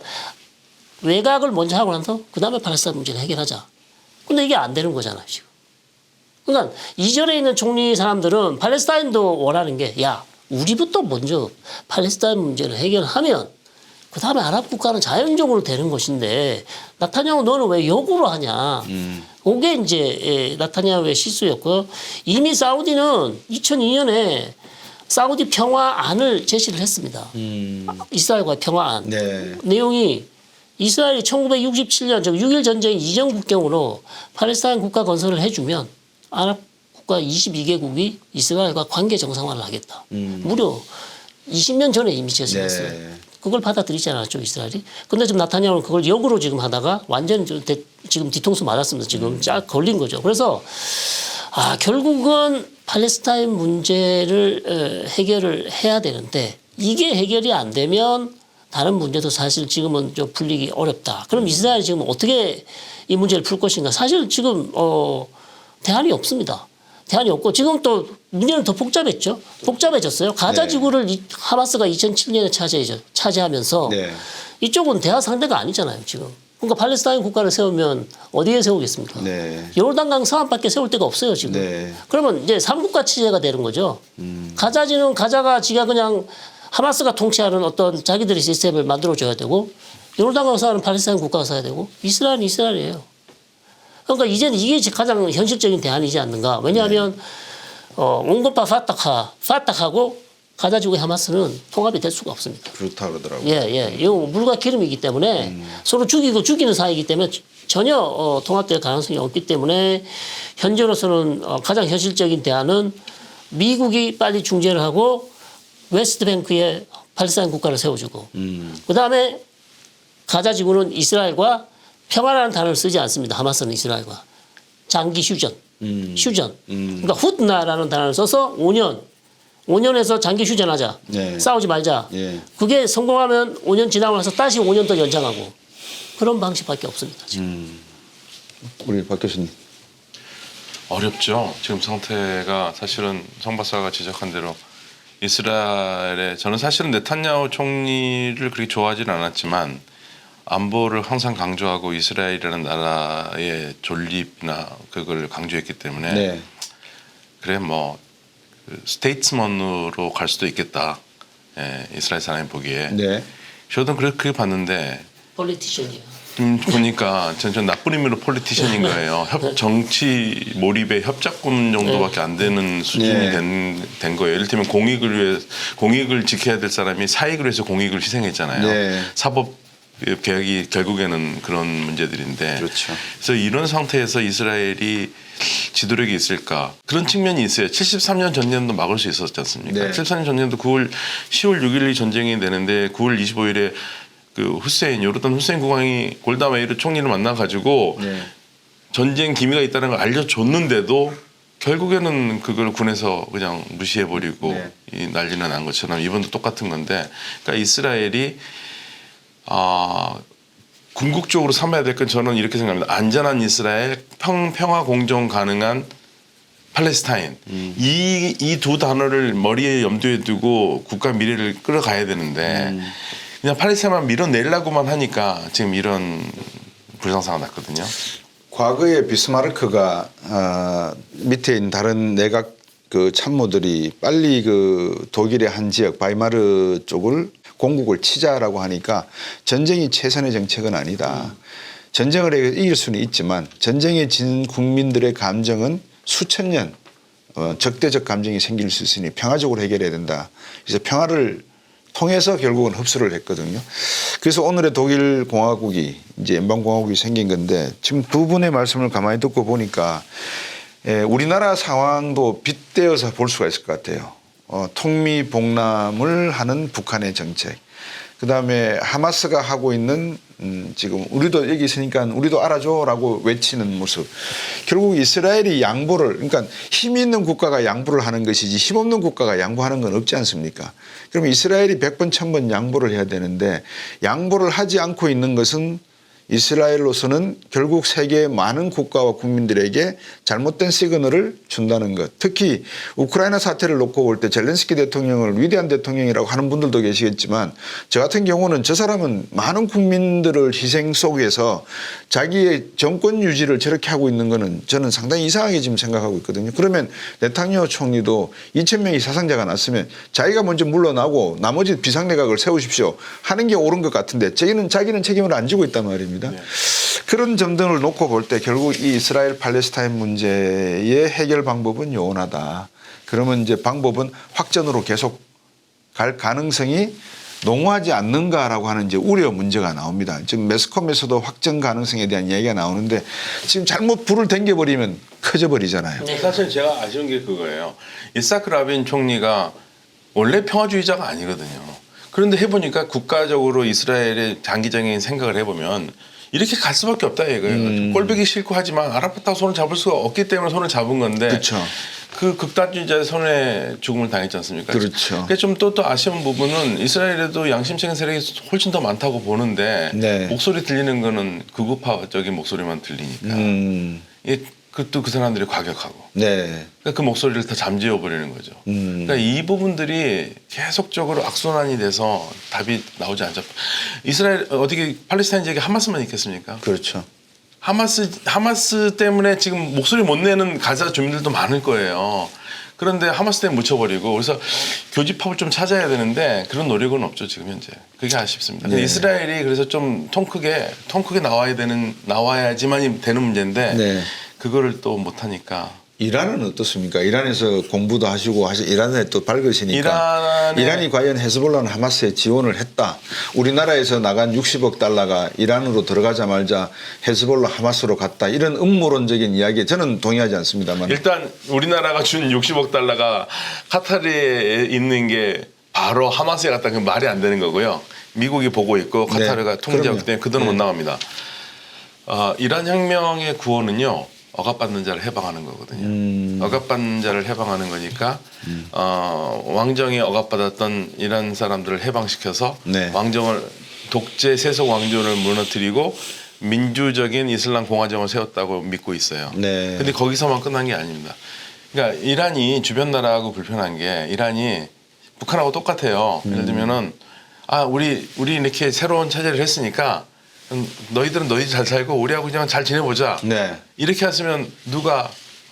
외곽을 먼저 하고 나서 그 다음에 팔레스타인 문제를 해결하자. 근데 이게 안 되는 거잖아요, 지금. 그러니까 이전에 있는 총리 사람들은 팔레스타인도 원하는 게 야, 우리부터 먼저 팔레스타인 문제를 해결하면 그 다음에 아랍 국가는 자연적으로 되는 것인데 나타냐후 너는 왜 역으로 하냐. 그게 이제 나타냐후의 실수였고요. 이미 사우디는 2002년에 사우디 평화안을 제시를 했습니다. 이스라엘과의 평화안. 네. 내용이 이스라엘이 1967년 즉 6.1 전쟁 이전 국경으로 팔레스타인 국가 건설을 해주면 아랍 국가 22개국이 이스라엘과 관계 정상화를 하겠다. 무려 20년 전에 이미 제시했어요. 네. 그걸 받아들이지 않았죠, 이스라엘이. 근데 지금 나타냐후는 그걸 역으로 지금 하다가 완전히 지금 뒤통수 맞았습니다. 지금 쫙 걸린 거죠. 그래서 결국은 팔레스타인 문제를 해결을 해야 되는데 이게 해결이 안 되면 다른 문제도 사실 지금은 좀 풀리기 어렵다. 그럼 이스라엘이 지금 어떻게 이 문제를 풀 것인가? 사실 지금 대안이 없습니다. 대안이 없고 지금 또 문제는 더 복잡해졌어요. 가자 지구를 하마스가 2007년에 차지하면서 네. 이쪽은 대화 상대가 아니잖아요. 지금. 그러니까 팔레스타인 국가를 세우면 어디에 세우겠습니까? 네. 요르단강 서안밖에 세울 데가 없어요 지금. 네. 그러면 이제 3국가 체제가 되는 거죠. 가자가 지가 그냥 하마스가 통치하는 어떤 자기들의 시스템을 만들어줘야 되고 요르단강 서안은 팔레스타인 국가가 써야 되고 이스라엘은 이스라엘이에요. 그러니까 이제는 이게 가장 현실적인 대안이지 않는가. 왜냐하면 온고파 파타하고 가자 지구의 하마스는 통합이 될 수가 없습니다. 그렇다 그러더라고요. 예. 이거 물과 기름이기 때문에 서로 죽이고 죽이는 사이이기 때문에 전혀 통합될 가능성이 없기 때문에 현재로서는 가장 현실적인 대안은 미국이 빨리 중재를 하고 웨스트뱅크에 팔레스타인 국가를 세워주고 그다음에 가자 지구는 이스라엘과 평화라는 단어를 쓰지 않습니다. 하마스는 이스라엘과 장기 휴전. 그러니까 훗나라는 단어를 써서 5년에서 장기 휴전하자. 네. 싸우지 말자. 예. 그게 성공하면 5년 지나고 나서 다시 5년 더 연장하고 그런 방식밖에 없습니다. 지금. 우리 박 교수님. 어렵죠. 지금 상태가 사실은 성 박사가 지적한 대로 이스라엘에 저는 사실은 네탄야후 총리를 그렇게 좋아하지는 않았지만 안보를 항상 강조하고 이스라엘이라는 나라의 존립이나 그걸 강조했기 때문에 네. 그래 뭐 스테이트먼으로 갈 수도 있겠다. 예, 이스라엘 사람이 보기에. 네. 저도 그렇게 봤는데 폴리티션이요. 보니까 전 나쁜 의미로 폴리티션인 거예요. 정치 몰입의 협작꾼 정도밖에 안 되는 수준이 네. 된 거예요. 예를 들면 공익을 지켜야 될 사람이 사익을 위해서 공익을 희생했잖아요. 네. 사법 개혁이 결국에는 그런 문제들인데. 그렇죠. 그래서 이런 상태에서 이스라엘이 지도력이 있을까 그런 측면이 있어요. 73년 전쟁도 막을 수 있었지 않습니까? 네. 73년 전쟁도 10월 6일이 전쟁이 되는데 9월 25일에 그 요르단 후세인 국왕이 골다 메이르 총리를 만나가지고 네. 전쟁 기미가 있다는 걸 알려줬는데도 결국에는 그걸 군에서 그냥 무시해버리고 네. 이 난리가 난 것처럼 이번도 똑같은 건데 그러니까 이스라엘이 궁극적으로 삼아야 될 건 저는 이렇게 생각합니다. 안전한 이스라엘, 평화 공존 가능한 팔레스타인. 이 두 단어를 머리에 염두에 두고 국가 미래를 끌어가야 되는데 그냥 팔레스타인만 밀어내려고만 하니까 지금 이런 불상사가 났거든요. 과거에 비스마르크가 밑에 있는 다른 내각 그 참모들이 빨리 그 독일의 한 지역 바이마르 쪽을 공국을 치자라고 하니까 전쟁이 최선의 정책은 아니다. 전쟁을 이길 수는 있지만 전쟁에 진 국민들의 감정은 수천 년 적대적 감정이 생길 수 있으니 평화적으로 해결해야 된다. 그래서 평화를 통해서 결국은 흡수를 했거든요. 그래서 오늘의 독일 공화국이 이제 연방공화국이 생긴 건데 지금 두 분의 말씀을 가만히 듣고 보니까 우리나라 상황도 빗대어서 볼 수가 있을 것 같아요. 통미봉남을 하는 북한의 정책. 그다음에 하마스가 하고 있는 지금 우리도 여기 있으니까 우리도 알아줘라고 외치는 모습. 결국 이스라엘이 양보를 그러니까 힘 있는 국가가 양보를 하는 것이지 힘 없는 국가가 양보하는 건 없지 않습니까? 그러면 이스라엘이 100번 1000번 양보를 해야 되는데 양보를 하지 않고 있는 것은 이스라엘로서는 결국 세계의 많은 국가와 국민들에게 잘못된 시그널을 준다는 것. 특히 우크라이나 사태를 놓고 볼 때 젤렌스키 대통령을 위대한 대통령이라고 하는 분들도 계시겠지만 저 같은 경우는 저 사람은 많은 국민들을 희생 속에서 자기의 정권 유지를 저렇게 하고 있는 거는 저는 상당히 이상하게 지금 생각하고 있거든요. 그러면 네타냐후 총리도 2000명이 사상자가 났으면 자기가 먼저 물러나고 나머지 비상내각을 세우십시오 하는 게 옳은 것 같은데 자기는 책임을 안 지고 있단 말입니다. 네. 그런 점 등을 놓고 볼 때 결국 이 이스라엘 팔레스타인 문제의 해결 방법은 요원하다. 그러면 이제 방법은 확전으로 계속 갈 가능성이 농후하지 않는가라고 하는 이제 우려 문제가 나옵니다. 지금 매스컴에서도 확전 가능성에 대한 이야기가 나오는데 지금 잘못 불을 댕겨버리면 커져버리잖아요. 네. 사실 제가 아쉬운 게 그거예요. 이사크 라빈 총리가 원래 평화주의자가 아니거든요. 그런데 해보니까 국가적으로 이스라엘의 장기적인 생각을 해보면 이렇게 갈 수밖에 없다 이거예요. 꼴보기 싫고 하지만 아랍하고 손을 잡을 수가 없기 때문에 손을 잡은 건데 그렇죠. 그 극단주의자의 손에 죽음을 당했지 않습니까? 그렇죠. 그러니까 좀 또 아쉬운 부분은 이스라엘에도 양심적인 세력이 훨씬 더 많다고 보는데 네. 목소리 들리는 거는 극우파적인 목소리만 들리니까 그것도 그 사람들이 과격하고 네. 그러니까 그 목소리를 다 잠재워 버리는 거죠. 그러니까 이 부분들이 계속적으로 악순환이 돼서 답이 나오지 않죠. 이스라엘 어떻게 팔레스타인 지역에 하마스만 있겠습니까? 그렇죠. 하마스 때문에 지금 목소리 못 내는 가자 주민들도 많을 거예요. 그런데 하마스 때문에 묻혀버리고 그래서 교집합을 좀 찾아야 되는데 그런 노력은 없죠 지금 현재. 그게 아쉽습니다. 네. 이스라엘이 그래서 좀 통 크게 나와야지만이 되는 문제인데 네. 그거를 또 못하니까. 이란은 어떻습니까? 이란에서 공부도 하시고 이란에 또 밝으시니까 이란이 과연 헤즈볼라나 하마스에 지원을 했다. 우리나라에서 나간 60억 달러가 이란으로 들어가자 말자 헤즈볼라 하마스로 갔다. 이런 음모론적인 이야기에 저는 동의하지 않습니다만. 일단 우리나라가 준 60억 달러가 카타르에 있는 게 바로 하마스에 갔다. 그 말이 안 되는 거고요. 미국이 보고 있고 카타르가 네. 통제하기 때문에 그 돈은 네. 못 나갑니다. 이란 혁명의 구호는요. 억압받는 자를 해방하는 거거든요. 억압받는 자를 해방하는 거니까 왕정이 억압받았던 이란 사람들을 해방시켜서 네. 왕정을 독재 세속 왕조를 무너뜨리고 민주적인 이슬람 공화정을 세웠다고 믿고 있어요. 네. 근데 거기서만 끝난 게 아닙니다. 그러니까 이란이 주변 나라하고 불편한 게 이란이 북한하고 똑같아요. 예를 들면은 우리 이렇게 새로운 체제를 했으니까 너희들은 너희들 잘 살고 우리하고 그냥 잘 지내보자. 네. 이렇게 했으면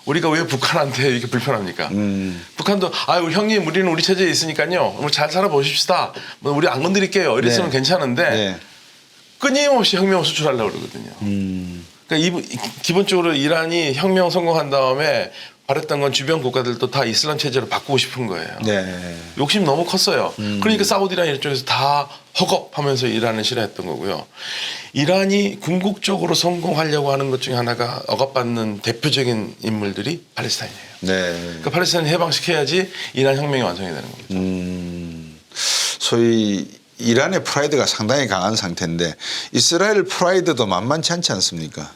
우리가 왜 북한한테 이렇게 불편합니까? 북한도 우리 형님 우리는 우리 체제에 있으니까요. 잘 살아보십시다. 우리 안 건드릴게요. 이랬으면 네. 괜찮은데 네. 끊임없이 혁명을 수출하려고 그러거든요. 그러니까 기본적으로 이란이 혁명 성공한 다음에 바랬던 건 주변 국가들도 다 이슬람 체제로 바꾸고 싶은 거예요. 네. 욕심이 너무 컸어요. 그러니까 사우디랑 이쪽에서 다 허겁하면서 이란을 싫어했던 거고요. 이란이 궁극적으로 성공하려고 하는 것 중에 하나가 억압받는 대표적인 인물들이 팔레스타인이에요. 네. 그러니까 팔레스타인을 해방시켜야지 이란 혁명이 완성이 되는 겁니다. 소위 이란의 프라이드가 상당히 강한 상태인데 이스라엘 프라이드도 만만치 않지 않습니까?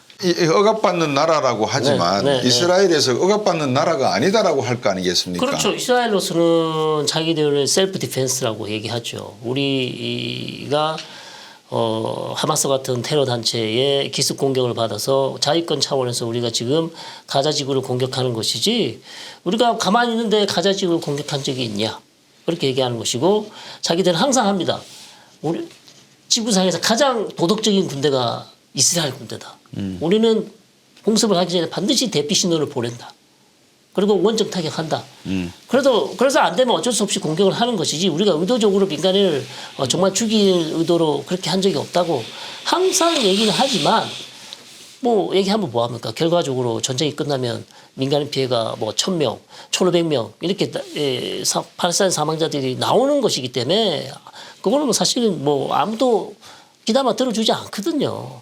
억압받는 나라라고 하지만 네. 이스라엘에서 억압받는 나라가 아니다라고 할 거 아니겠습니까? 그렇죠. 이스라엘로서는 자기들은 셀프 디펜스라고 얘기하죠. 우리가 하마스 같은 테러 단체의 기습 공격을 받아서 자위권 차원에서 우리가 지금 가자 지구를 공격하는 것이지 우리가 가만히 있는데 가자 지구를 공격한 적이 있냐? 그렇게 얘기하는 것이고 자기들은 항상 합니다. 우리 지구상에서 가장 도덕적인 군대가 이스라엘 군대다. 우리는 공습을 하기 전에 반드시 대피 신호를 보낸다. 그리고 원정 타격한다. 그래서 안 되면 어쩔 수 없이 공격을 하는 것이지 우리가 의도적으로 민간인을 정말 죽일 의도로 그렇게 한 적이 없다고 항상 얘기를 하지만 뭐 얘기하면 뭐합니까? 결과적으로 전쟁이 끝나면 민간인 피해가 뭐 1,000명, 1,500명 이렇게 팔레스타인 사망자들이 나오는 것이기 때문에 그거는 사실은 뭐 아무도 귀담아 들어주지 않거든요.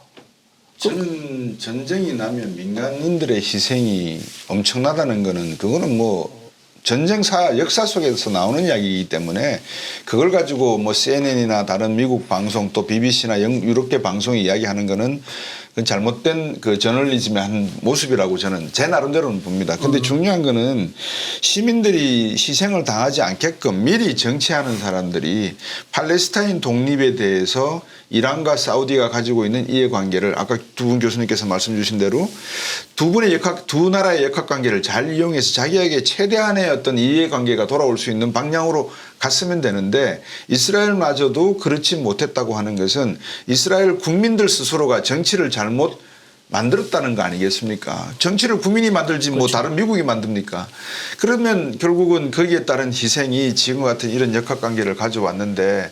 저는 전쟁이 나면 민간인들의 희생이 엄청나다는 거는 그거는 뭐 전쟁사 역사 속에서 나오는 이야기이기 때문에 그걸 가지고 뭐 CNN이나 다른 미국 방송 또 BBC나 유럽계 방송이 이야기하는 거는 그건 잘못된 그 저널리즘의 한 모습이라고 저는 제 나름대로는 봅니다. 근데 중요한 거는 시민들이 희생을 당하지 않게끔 미리 정치하는 사람들이 팔레스타인 독립에 대해서 이란과 사우디가 가지고 있는 이해관계를 아까 두 분 교수님께서 말씀 주신 대로 두 나라의 역학관계를 잘 이용해서 자기에게 최대한의 어떤 이해관계가 돌아올 수 있는 방향으로 갔으면 되는데 이스라엘마저도 그렇지 못했다고 하는 것은 이스라엘 국민들 스스로가 정치를 잘못 만들었다는 거 아니겠습니까? 정치를 국민이 만들지 뭐 다른 미국이 만듭니까? 그러면 결국은 거기에 따른 희생이 지금 같은 이런 역학관계를 가져왔는데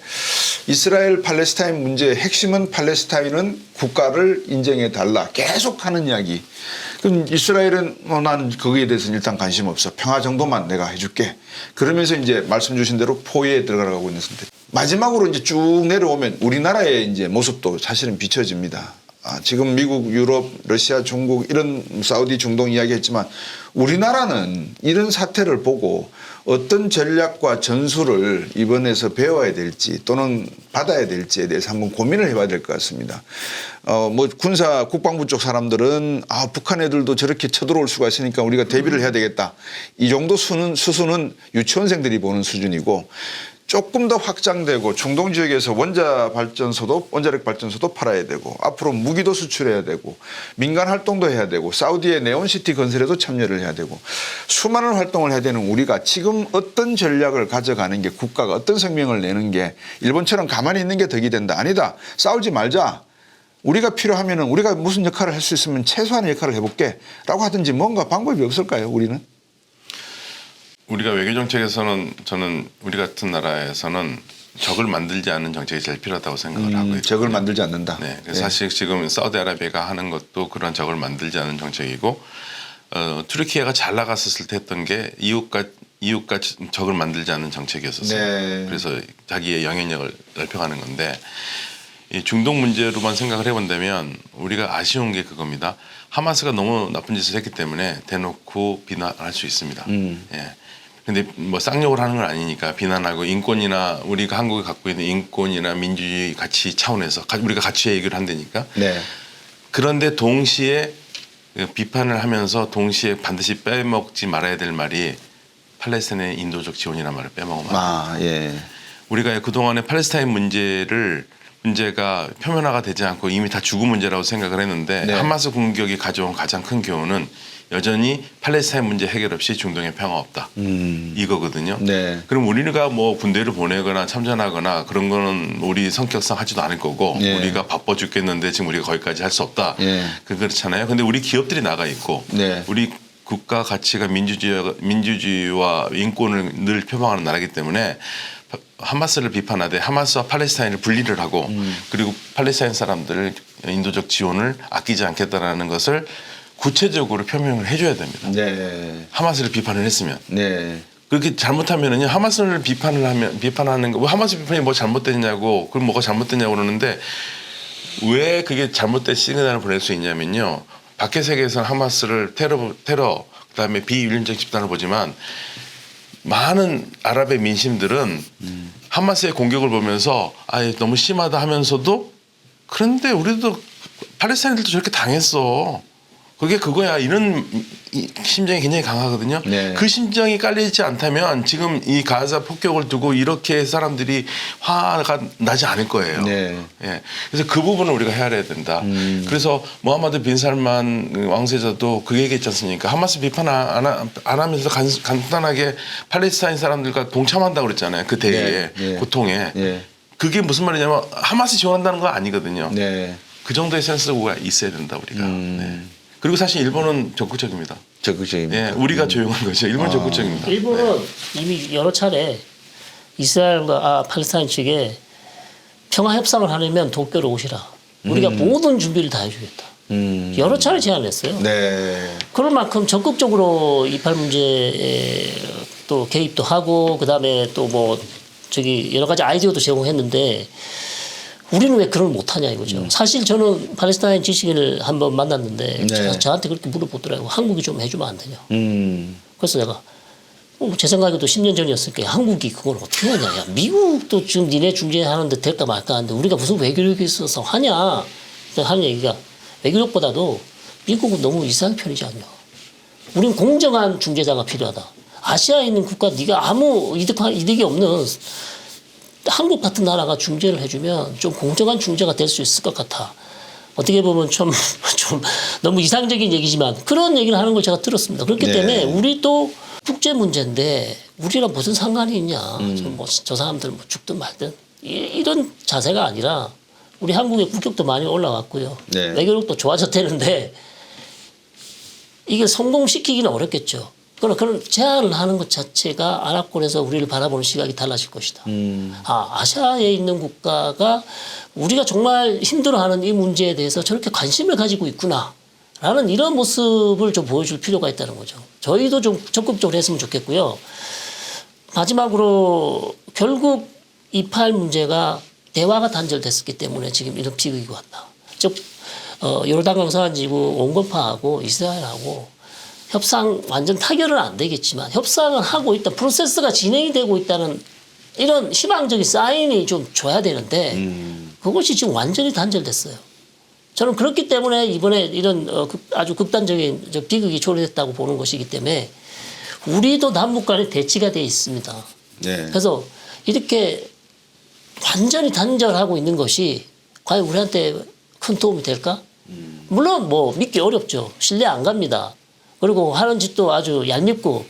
이스라엘 팔레스타인 문제의 핵심은 팔레스타인은 국가를 인정해 달라 계속 하는 이야기. 그럼 이스라엘은 난 거기에 대해서는 일단 관심 없어. 평화 정도만 내가 해줄게. 그러면서 이제 말씀 주신 대로 포위에 들어가고 있는 상태. 마지막으로 이제 쭉 내려오면 우리나라의 이제 모습도 사실은 비춰집니다. 지금 미국, 유럽, 러시아, 중국 이런 사우디, 중동 이야기했지만 우리나라는 이런 사태를 보고 어떤 전략과 전술을 이번에서 배워야 될지 또는 받아야 될지에 대해서 한번 고민을 해봐야 될 것 같습니다. 뭐 군사 국방부 쪽 사람들은 북한 애들도 저렇게 쳐들어올 수가 있으니까 우리가 대비를 해야 되겠다. 이 정도 수순은 유치원생들이 보는 수준이고 조금 더 확장되고 중동 지역에서 원자력 발전소도 팔아야 되고 앞으로 무기도 수출해야 되고 민간 활동도 해야 되고 사우디의 네온시티 건설에도 참여를 해야 되고 수많은 활동을 해야 되는 우리가 지금 어떤 전략을 가져가는 게 국가가 어떤 성명을 내는 게 일본처럼 가만히 있는 게 덕이 된다. 아니다. 싸우지 말자. 우리가 필요하면은 우리가 무슨 역할을 할 수 있으면 최소한의 역할을 해볼게 라고 하든지 뭔가 방법이 없을까요? 우리는? 우리가 외교 정책에서는 저는 우리 같은 나라에서는 적을 만들지 않는 정책이 제일 필요하다고 생각을 하고 있고요. 적을 만들지 않는다. 네, 그래서 사실 지금 사우디아라비아가 하는 것도 그런 적을 만들지 않는 정책이고 투르키예가 잘 나갔었을 때 했던 게 이웃과 적을 만들지 않는 정책이었었어요. 네. 그래서 자기의 영향력을 넓혀가는 건데 이 중동 문제로만 생각을 해본다면 우리가 아쉬운 게 그겁니다. 하마스가 너무 나쁜 짓을 했기 때문에 대놓고 비난할 수 있습니다. 예. 근데 뭐 쌍욕을 하는 건 아니니까 비난하고 인권이나 우리가 한국이 갖고 있는 인권이나 민주주의 가치 차원에서 우리가 가치 얘기를 한다니까. 네. 그런데 동시에 비판을 하면서 동시에 반드시 빼먹지 말아야 될 말이 팔레스타인의 인도적 지원이라는 말을 빼먹으면 안 됩니다. 예. 우리가 그동안에 팔레스타인 문제가 표면화가 되지 않고 이미 다 죽은 문제라고 생각을 했는데 네. 하마스 공격이 가져온 가장 큰 교훈은 여전히 팔레스타인 문제 해결 없이 중동에 평화 없다. 이거거든요. 네. 그럼 우리가 뭐 군대를 보내거나 참전하거나 그런 거는 우리 성격상 하지도 않을 거고 예. 우리가 바빠 죽겠는데 지금 우리가 거기까지 할 수 없다. 예. 그렇잖아요. 근데 우리 기업들이 나가 있고 네. 우리 국가 가치가 민주주의와 인권을 늘 표방하는 나라이기 때문에 하마스를 비판하되 하마스와 팔레스타인을 분리를 하고 그리고 팔레스타인 사람들을 인도적 지원을 아끼지 않겠다라는 것을 구체적으로 표명을 해줘야 됩니다. 네. 하마스를 비판을 했으면. 네. 그렇게 잘못하면은요 하마스를 비판하는 거 하마스 비판이 뭐 잘못됐냐고 그럼 뭐가 잘못됐냐고 그러는데 왜 그게 잘못된 시그널을 보낼 수 있냐면요 밖의 세계에서는 하마스를 테러 그다음에 비윤리적 집단을 보지만 많은 아랍의 민심들은 하마스의 공격을 보면서 너무 심하다 하면서도 그런데 우리도 팔레스타인들도 저렇게 당했어. 그게 그거야. 이런 심정이 굉장히 강하거든요. 네. 그 심정이 깔리지 않다면 지금 이 가자 폭격을 두고 이렇게 사람들이 화가 나지 않을 거예요. 네. 예. 그래서 그 부분을 우리가 헤아려야 된다. 그래서 모하마드 빈 살만 왕세자도 그 얘기했지 않습니까? 하마스 비판 안 하면서 간단하게 팔레스타인 사람들과 동참한다고 그랬잖아요. 그 대의에, 네. 고통에. 네. 그게 무슨 말이냐면 하마스 지원한다는 건 아니거든요. 네. 그 정도의 센스가 있어야 된다 우리가. 네. 그리고 사실 일본은 적극적입니다. 적극적입니다. 예, 우리가 조용한 거죠. 일본은 적극적입니다. 일본은 이미 여러 차례 이스라엘과 팔레스타인 측에 평화 협상을 하려면 도쿄로 오시라. 우리가 모든 준비를 다 해주겠다. 여러 차례 제안했어요. 네. 그럴 만큼 적극적으로 이팔 문제에 또 개입도 하고 그다음에 또 뭐 여러 가지 아이디어도 제공했는데 우리는 왜 그걸 못하냐 이거죠. 사실 저는 팔레스타인 지식인을 한번 만났는데 네. 저한테 그렇게 물어보더라고요. 한국이 좀 해주면 안 되냐. 그래서 내가 제 생각에도 10년 전이었을 거예요. 한국이 그걸 어떻게 하냐. 야, 미국도 지금 니네 중재하는데 될까 말까 하는데 우리가 무슨 외교력이 있어서 하냐. 하는 얘기가 외교력보다도 미국은 너무 이상한 편이지 않냐. 우린 공정한 중재자가 필요하다. 아시아에 있는 국가 네가 아무 이득이 없는 한국 같은 나라가 중재를 해주면 좀 공정한 중재가 될 수 있을 것 같아. 어떻게 보면 좀 너무 이상적인 얘기지만 그런 얘기를 하는 걸 제가 들었습니다. 그렇기 네. 때문에 우리도 국제 문제인데 우리랑 무슨 상관이 있냐. 저 사람들 뭐 죽든 말든 이런 자세가 아니라 우리 한국의 국격도 많이 올라왔고요. 네. 외교력도 좋아졌다는데 이게 성공시키기는 어렵겠죠. 그러나 그런 제안을 하는 것 자체가 아랍권에서 우리를 바라보는 시각이 달라질 것이다. 아시아에 있는 국가가 우리가 정말 힘들어하는 이 문제에 대해서 저렇게 관심을 가지고 있구나. 라는 이런 모습을 좀 보여줄 필요가 있다는 거죠. 저희도 좀 적극적으로 했으면 좋겠고요. 마지막으로 결국 이팔 문제가 대화가 단절됐었기 때문에 지금 이런 비극이 왔다. 즉 요르단강 서안지구 온건파하고 이스라엘하고 협상 완전 타결은 안 되겠지만 협상을 하고 있다. 프로세스가 진행이 되고 있다는 이런 희망적인 사인이 좀 줘야 되는데 그것이 지금 완전히 단절됐어요. 저는 그렇기 때문에 이번에 이런 아주 극단적인 비극이 초래됐다고 보는 것이기 때문에 우리도 남북 간에 대치가 돼 있습니다. 네. 그래서 이렇게 완전히 단절하고 있는 것이 과연 우리한테 큰 도움이 될까? 물론 뭐 믿기 어렵죠. 신뢰 안 갑니다. 그리고 하는 짓도 아주 얄밉고.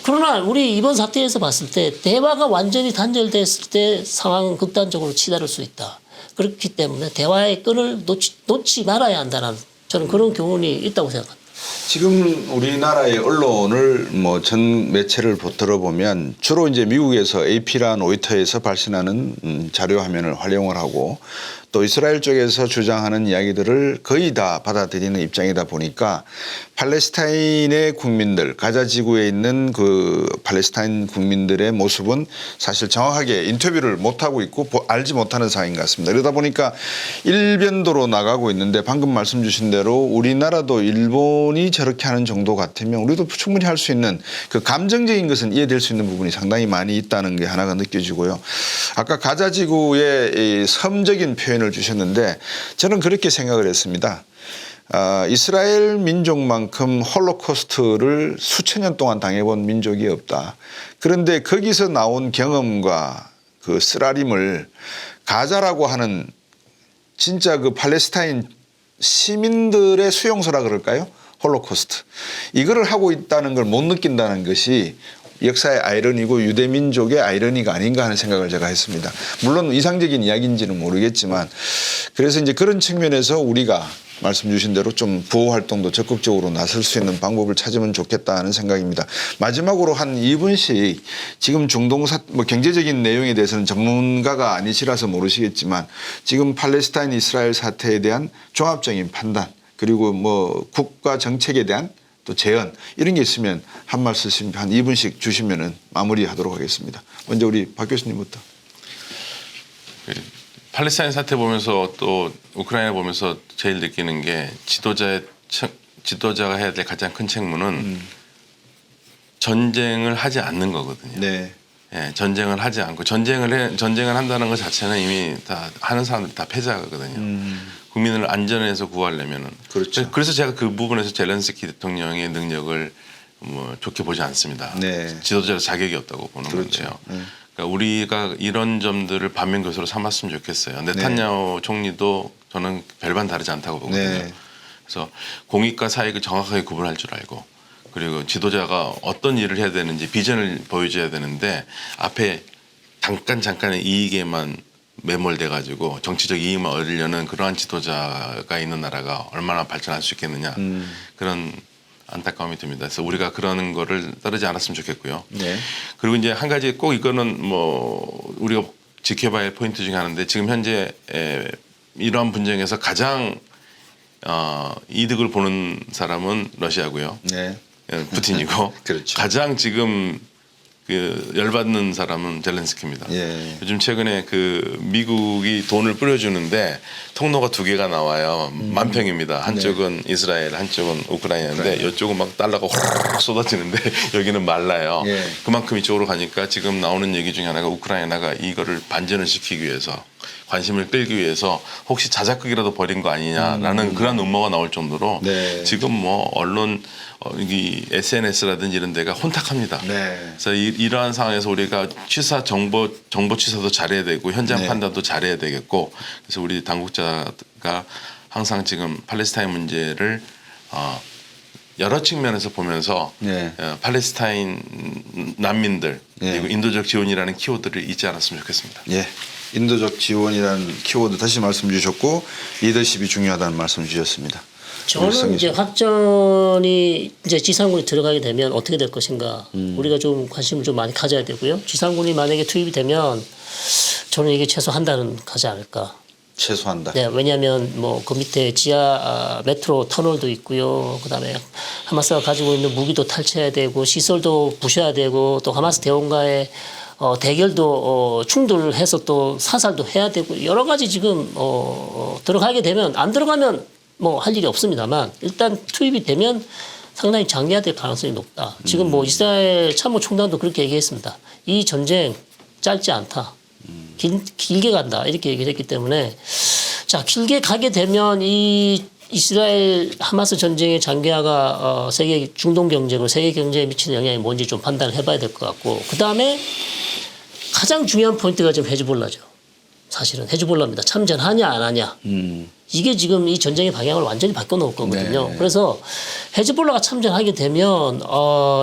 그러나 우리 이번 사태에서 봤을 때 대화가 완전히 단절됐을 때 상황은 극단적으로 치달을 수 있다. 그렇기 때문에 대화의 끈을 놓지 말아야 한다는 저는 그런 교훈이 있다고 생각합니다. 지금 우리나라의 언론을 뭐 전 매체를 들어보면 주로 이제 미국에서 AP란 로이터에서 발신하는 자료 화면을 활용을 하고 또 이스라엘 쪽에서 주장하는 이야기들을 거의 다 받아들이는 입장이다 보니까 팔레스타인의 국민들, 가자 지구에 있는 그 팔레스타인 국민들의 모습은 사실 정확하게 인터뷰를 못하고 있고 알지 못하는 상황인 것 같습니다. 그러다 보니까 일변도로 나가고 있는데 방금 말씀 주신 대로 우리나라도 일본이 저렇게 하는 정도 같으면 우리도 충분히 할 수 있는 그 감정적인 것은 이해될 수 있는 부분이 상당히 많이 있다는 게 하나가 느껴지고요. 아까 가자 지구의 이 섬적인 표현을 주셨는데 저는 그렇게 생각을 했습니다. 이스라엘 민족만큼 홀로코스트를 수천 년 동안 당해본 민족이 없다. 그런데 거기서 나온 경험과 그 쓰라림을 가자라고 하는 진짜 그 팔레스타인 시민들의 수용소라 그럴까요? 홀로코스트. 이거를 하고 있다는 걸 못 느낀다는 것이 역사의 아이러니고 유대민족의 아이러니가 아닌가 하는 생각을 제가 했습니다. 물론 이상적인 이야기인지는 모르겠지만 그래서 이제 그런 측면에서 우리가 말씀 주신 대로 좀 부호 활동도 적극적으로 나설 수 있는 방법을 찾으면 좋겠다 하는 생각입니다. 마지막으로 한 2분씩 지금 중동 뭐 경제적인 내용에 대해서는 전문가가 아니시라서 모르시겠지만 지금 팔레스타인 이스라엘 사태에 대한 종합적인 판단 그리고 뭐 국가 정책에 대한 또 제언 이런 게 있으면 한 말씀 한 2분씩 주시면은 마무리하도록 하겠습니다. 먼저 우리 박 교수님부터. 팔레스타인 사태 보면서 또 우크라이나 보면서 제일 느끼는 게 지도자가 해야 될 가장 큰 책무는 전쟁을 하지 않는 거거든요. 네. 예, 전쟁을 하지 않고 전쟁을 한다는 것 자체는 이미 다 하는 사람들 다 패자거든요. 국민을 안전에서 구하려면은. 그렇죠. 그래서 제가 그 부분에서 젤렌스키 대통령의 능력을 뭐 좋게 보지 않습니다. 네. 지도자 자격이 없다고 보는 그렇죠. 거죠. 그러니까 우리가 이런 점들을 반면 교사로 삼았으면 좋겠어요. 네타냐후 총리도 저는 별반 다르지 않다고 보거든요. 네. 그래서 공익과 사익을 정확하게 구분할 줄 알고 그리고 지도자가 어떤 일을 해야 되는지 비전을 보여줘야 되는데 앞에 잠깐의 이익에만 매몰돼 가지고 정치적 이익만 얻으려는 그러한 지도자가 있는 나라가 얼마나 발전할 수 있겠느냐 그런 안타까움이 듭니다. 그래서 우리가 그러는 거를 따르지 않았으면 좋겠고요. 네. 그리고 이제 한 가지 꼭 이거는 뭐 우리가 지켜봐야 할 포인트 중에 하나인데 지금 현재 이러한 분쟁에서 가장 이득을 보는 사람은 러시아고요. 네. 푸틴이고 그렇죠. 가장 지금 그 열받는 사람은 젤렌스키입니다. 예. 요즘 최근에 그 미국이 돈을 뿌려주는데 통로가 두 개가 나와요. 만평입니다. 한쪽은 이스라엘, 한쪽은 우크라이나인데 이쪽은 막 달러가 호로록 쏟아지는데 여기는 말라요. 예. 그만큼 이쪽으로 가니까 지금 나오는 얘기 중에 하나가 우크라이나가 이거를 반전을 시키기 위해서 관심을 끌기 위해서 혹시 자작극이라도 벌인 거 아니냐라는 그런 음모가 나올 정도로 네. 지금 뭐 언론 이 SNS라든지 이런 데가 혼탁합니다. 네. 그래서 이러한 상황에서 우리가 정보 취사도 잘해야 되고 현장 네. 판단도 잘해야 되겠고 그래서 우리 당국자가 항상 지금 팔레스타인 문제를 여러 측면에서 보면서 네. 팔레스타인 난민들 네. 그리고 인도적 지원이라는 키워드를 잊지 않았으면 좋겠습니다. 예. 인도적 지원이라는 키워드 다시 말씀 주셨고 리더십이 중요하다는 말씀 주셨습니다. 저는 이제 확전이 이제 지상군이 들어가게 되면 어떻게 될 것인가 우리가 좀 관심을 좀 많이 가져야 되고요. 지상군이 만약에 투입이 되면 저는 이게 최소 한 달은 가지 않을까. 최소 한 달. 네, 왜냐하면 뭐 그 밑에 지하 메트로 터널도 있고요. 그다음에 하마스가 가지고 있는 무기도 탈취해야 되고 시설도 부셔야 되고 또 하마스 대원과의 대결도 충돌해서 또 사살도 해야 되고 여러 가지 지금 들어가게 되면 안 들어가면 뭐 할 일이 없습니다만 일단 투입이 되면 상당히 장기화될 가능성이 높다. 지금 뭐 이스라엘 참모 총장도 그렇게 얘기했습니다. 이 전쟁 짧지 않다. 길게 간다. 이렇게 얘기를 했기 때문에 자, 길게 가게 되면 이 이스라엘 하마스 전쟁의 장기화가 세계 중동 경제고 세계 경제에 미치는 영향이 뭔지 좀 판단을 해봐야 될 것 같고 그 다음에 가장 중요한 포인트가 지금 헤즈볼라죠. 사실은 헤즈볼라입니다. 참전하냐 안 하냐. 이게 지금 이 전쟁의 방향을 완전히 바꿔놓을 거거든요. 네. 그래서 헤즈볼라가 참전하게 되면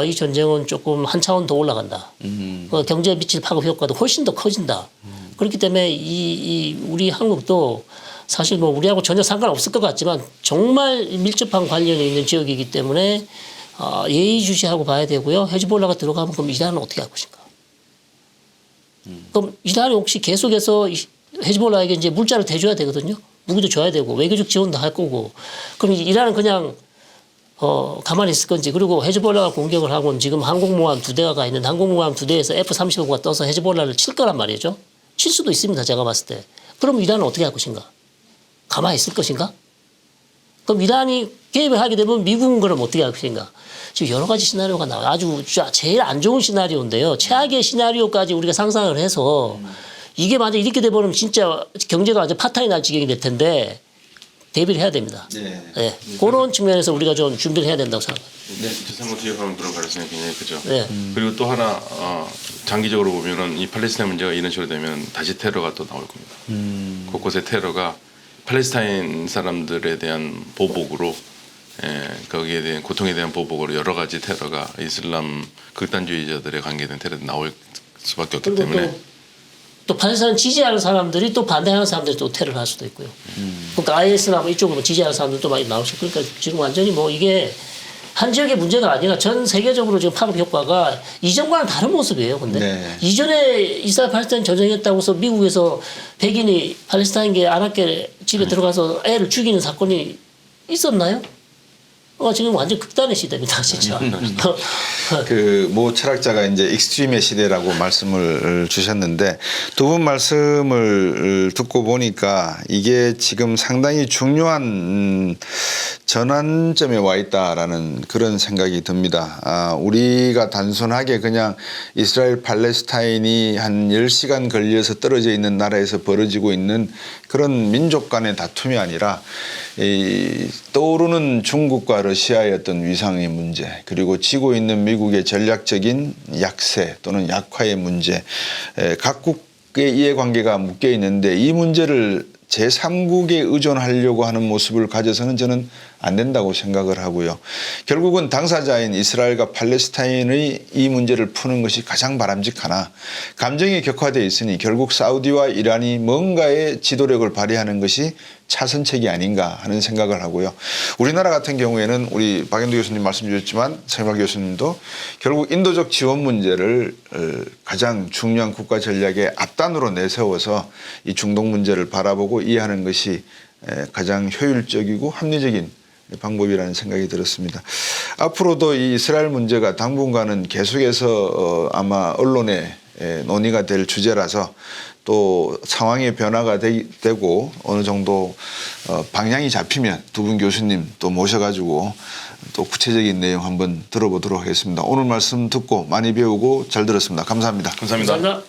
이 전쟁은 조금 한 차원 더 올라간다. 경제에 미칠 파급 효과도 훨씬 더 커진다. 그렇기 때문에 우리 한국도 사실 뭐 우리하고 전혀 상관없을 것 같지만 정말 밀접한 관련이 있는 지역이기 때문에 예의주시하고 봐야 되고요. 헤즈볼라가 들어가면 그럼 이란은 어떻게 할 것인가? 그럼 이란이 혹시 계속해서 헤즈볼라에게 이제 물자를 대줘야 되거든요. 무기도 줘야 되고 외교적 지원도 할 거고. 그럼 이란은 그냥 가만히 있을 건지 그리고 헤즈볼라가 공격을 하고 지금 항공모함 2대가 가 있는데 항공모함 2대에서 F-35가 떠서 헤즈볼라를 칠 거란 말이죠. 칠 수도 있습니다. 제가 봤을 때. 그럼 이란은 어떻게 할 것인가? 가만히 있을 것인가? 그럼 이란이 개입을 하게 되면 미국은 그럼 어떻게 할 것인가? 지금 여러 가지 시나리오가 나와요. 아주 제일 안 좋은 시나리오인데요. 최악의 시나리오까지 우리가 상상을 해서 이게 만약 이렇게 돼버리면 진짜 경제가 완전 파탄이 날 지경이 될 텐데 대비를 해야 됩니다. 네. 네. 그런 측면에서 우리가 좀 준비를 해야 된다고 생각합니다. 네, 저상고 뒤에 들어갈 가능성이 굉장히 크죠. 네. 그리고 또 하나 장기적으로 보면은 이 팔레스타인 문제가 이런 식으로 되면 다시 테러가 또 나올 겁니다. 곳곳에 테러가 팔레스타인 사람들에 대한 보복으로 거기에 대한 고통에 대한 보복으로 여러 가지 테러가 이슬람 극단주의자들에 관계된 테러도 나올 수밖에 없기 그리고 때문에 또 팔레스타인 지지하는 사람들이 또 반대하는 사람들이 또 테러를 할 수도 있고요. 그러니까 IS나 뭐 이쪽으로 지지하는 사람들도 많이 나올 수 있고 그러니까 지금 완전히 뭐 이게 한 지역의 문제가 아니라 전 세계적으로 지금 파급 효과가 이전과는 다른 모습이에요. 근데 네. 이전에 이스라엘 팔레스타인 전쟁했다고 해서 미국에서 백인이 팔레스타인계 아랍계 집에 들어가서 애를 죽이는 사건이 있었나요? 지금 완전 극단의 시대입니다, 진짜. 그 모 철학자가 이제 익스트림의 시대라고 말씀을 주셨는데 두 분 말씀을 듣고 보니까 이게 지금 상당히 중요한 전환점에 와 있다라는 그런 생각이 듭니다. 우리가 단순하게 그냥 이스라엘 팔레스타인이 한 10시간 걸려서 떨어져 있는 나라에서 벌어지고 있는 그런 민족 간의 다툼이 아니라 떠오르는 중국과 러시아의 어떤 위상의 문제 그리고 지고 있는 미국의 전략적인 약세 또는 약화의 문제 각국의 이해관계가 묶여 있는데 이 문제를 제3국에 의존하려고 하는 모습을 가져서는 저는 안 된다고 생각을 하고요. 결국은 당사자인 이스라엘과 팔레스타인의 이 문제를 푸는 것이 가장 바람직하나 감정이 격화되어 있으니 결국 사우디와 이란이 뭔가의 지도력을 발휘하는 것이 차선책이 아닌가 하는 생각을 하고요. 우리나라 같은 경우에는 우리 박영도 교수님 말씀 주셨지만 서영학 교수님도 결국 인도적 지원 문제를 가장 중요한 국가 전략의 앞단으로 내세워서 이 중동 문제를 바라보고 이해하는 것이 가장 효율적이고 합리적인 방법이라는 생각이 들었습니다. 앞으로도 이 이스라엘 문제가 당분간은 계속해서 아마 언론에 논의가 될 주제라서 또 상황의 변화가 되고 어느 정도 방향이 잡히면 두 분 교수님 또 모셔가지고 또 구체적인 내용 한번 들어보도록 하겠습니다. 오늘 말씀 듣고 많이 배우고 잘 들었습니다. 감사합니다. 감사합니다. 감사합니다.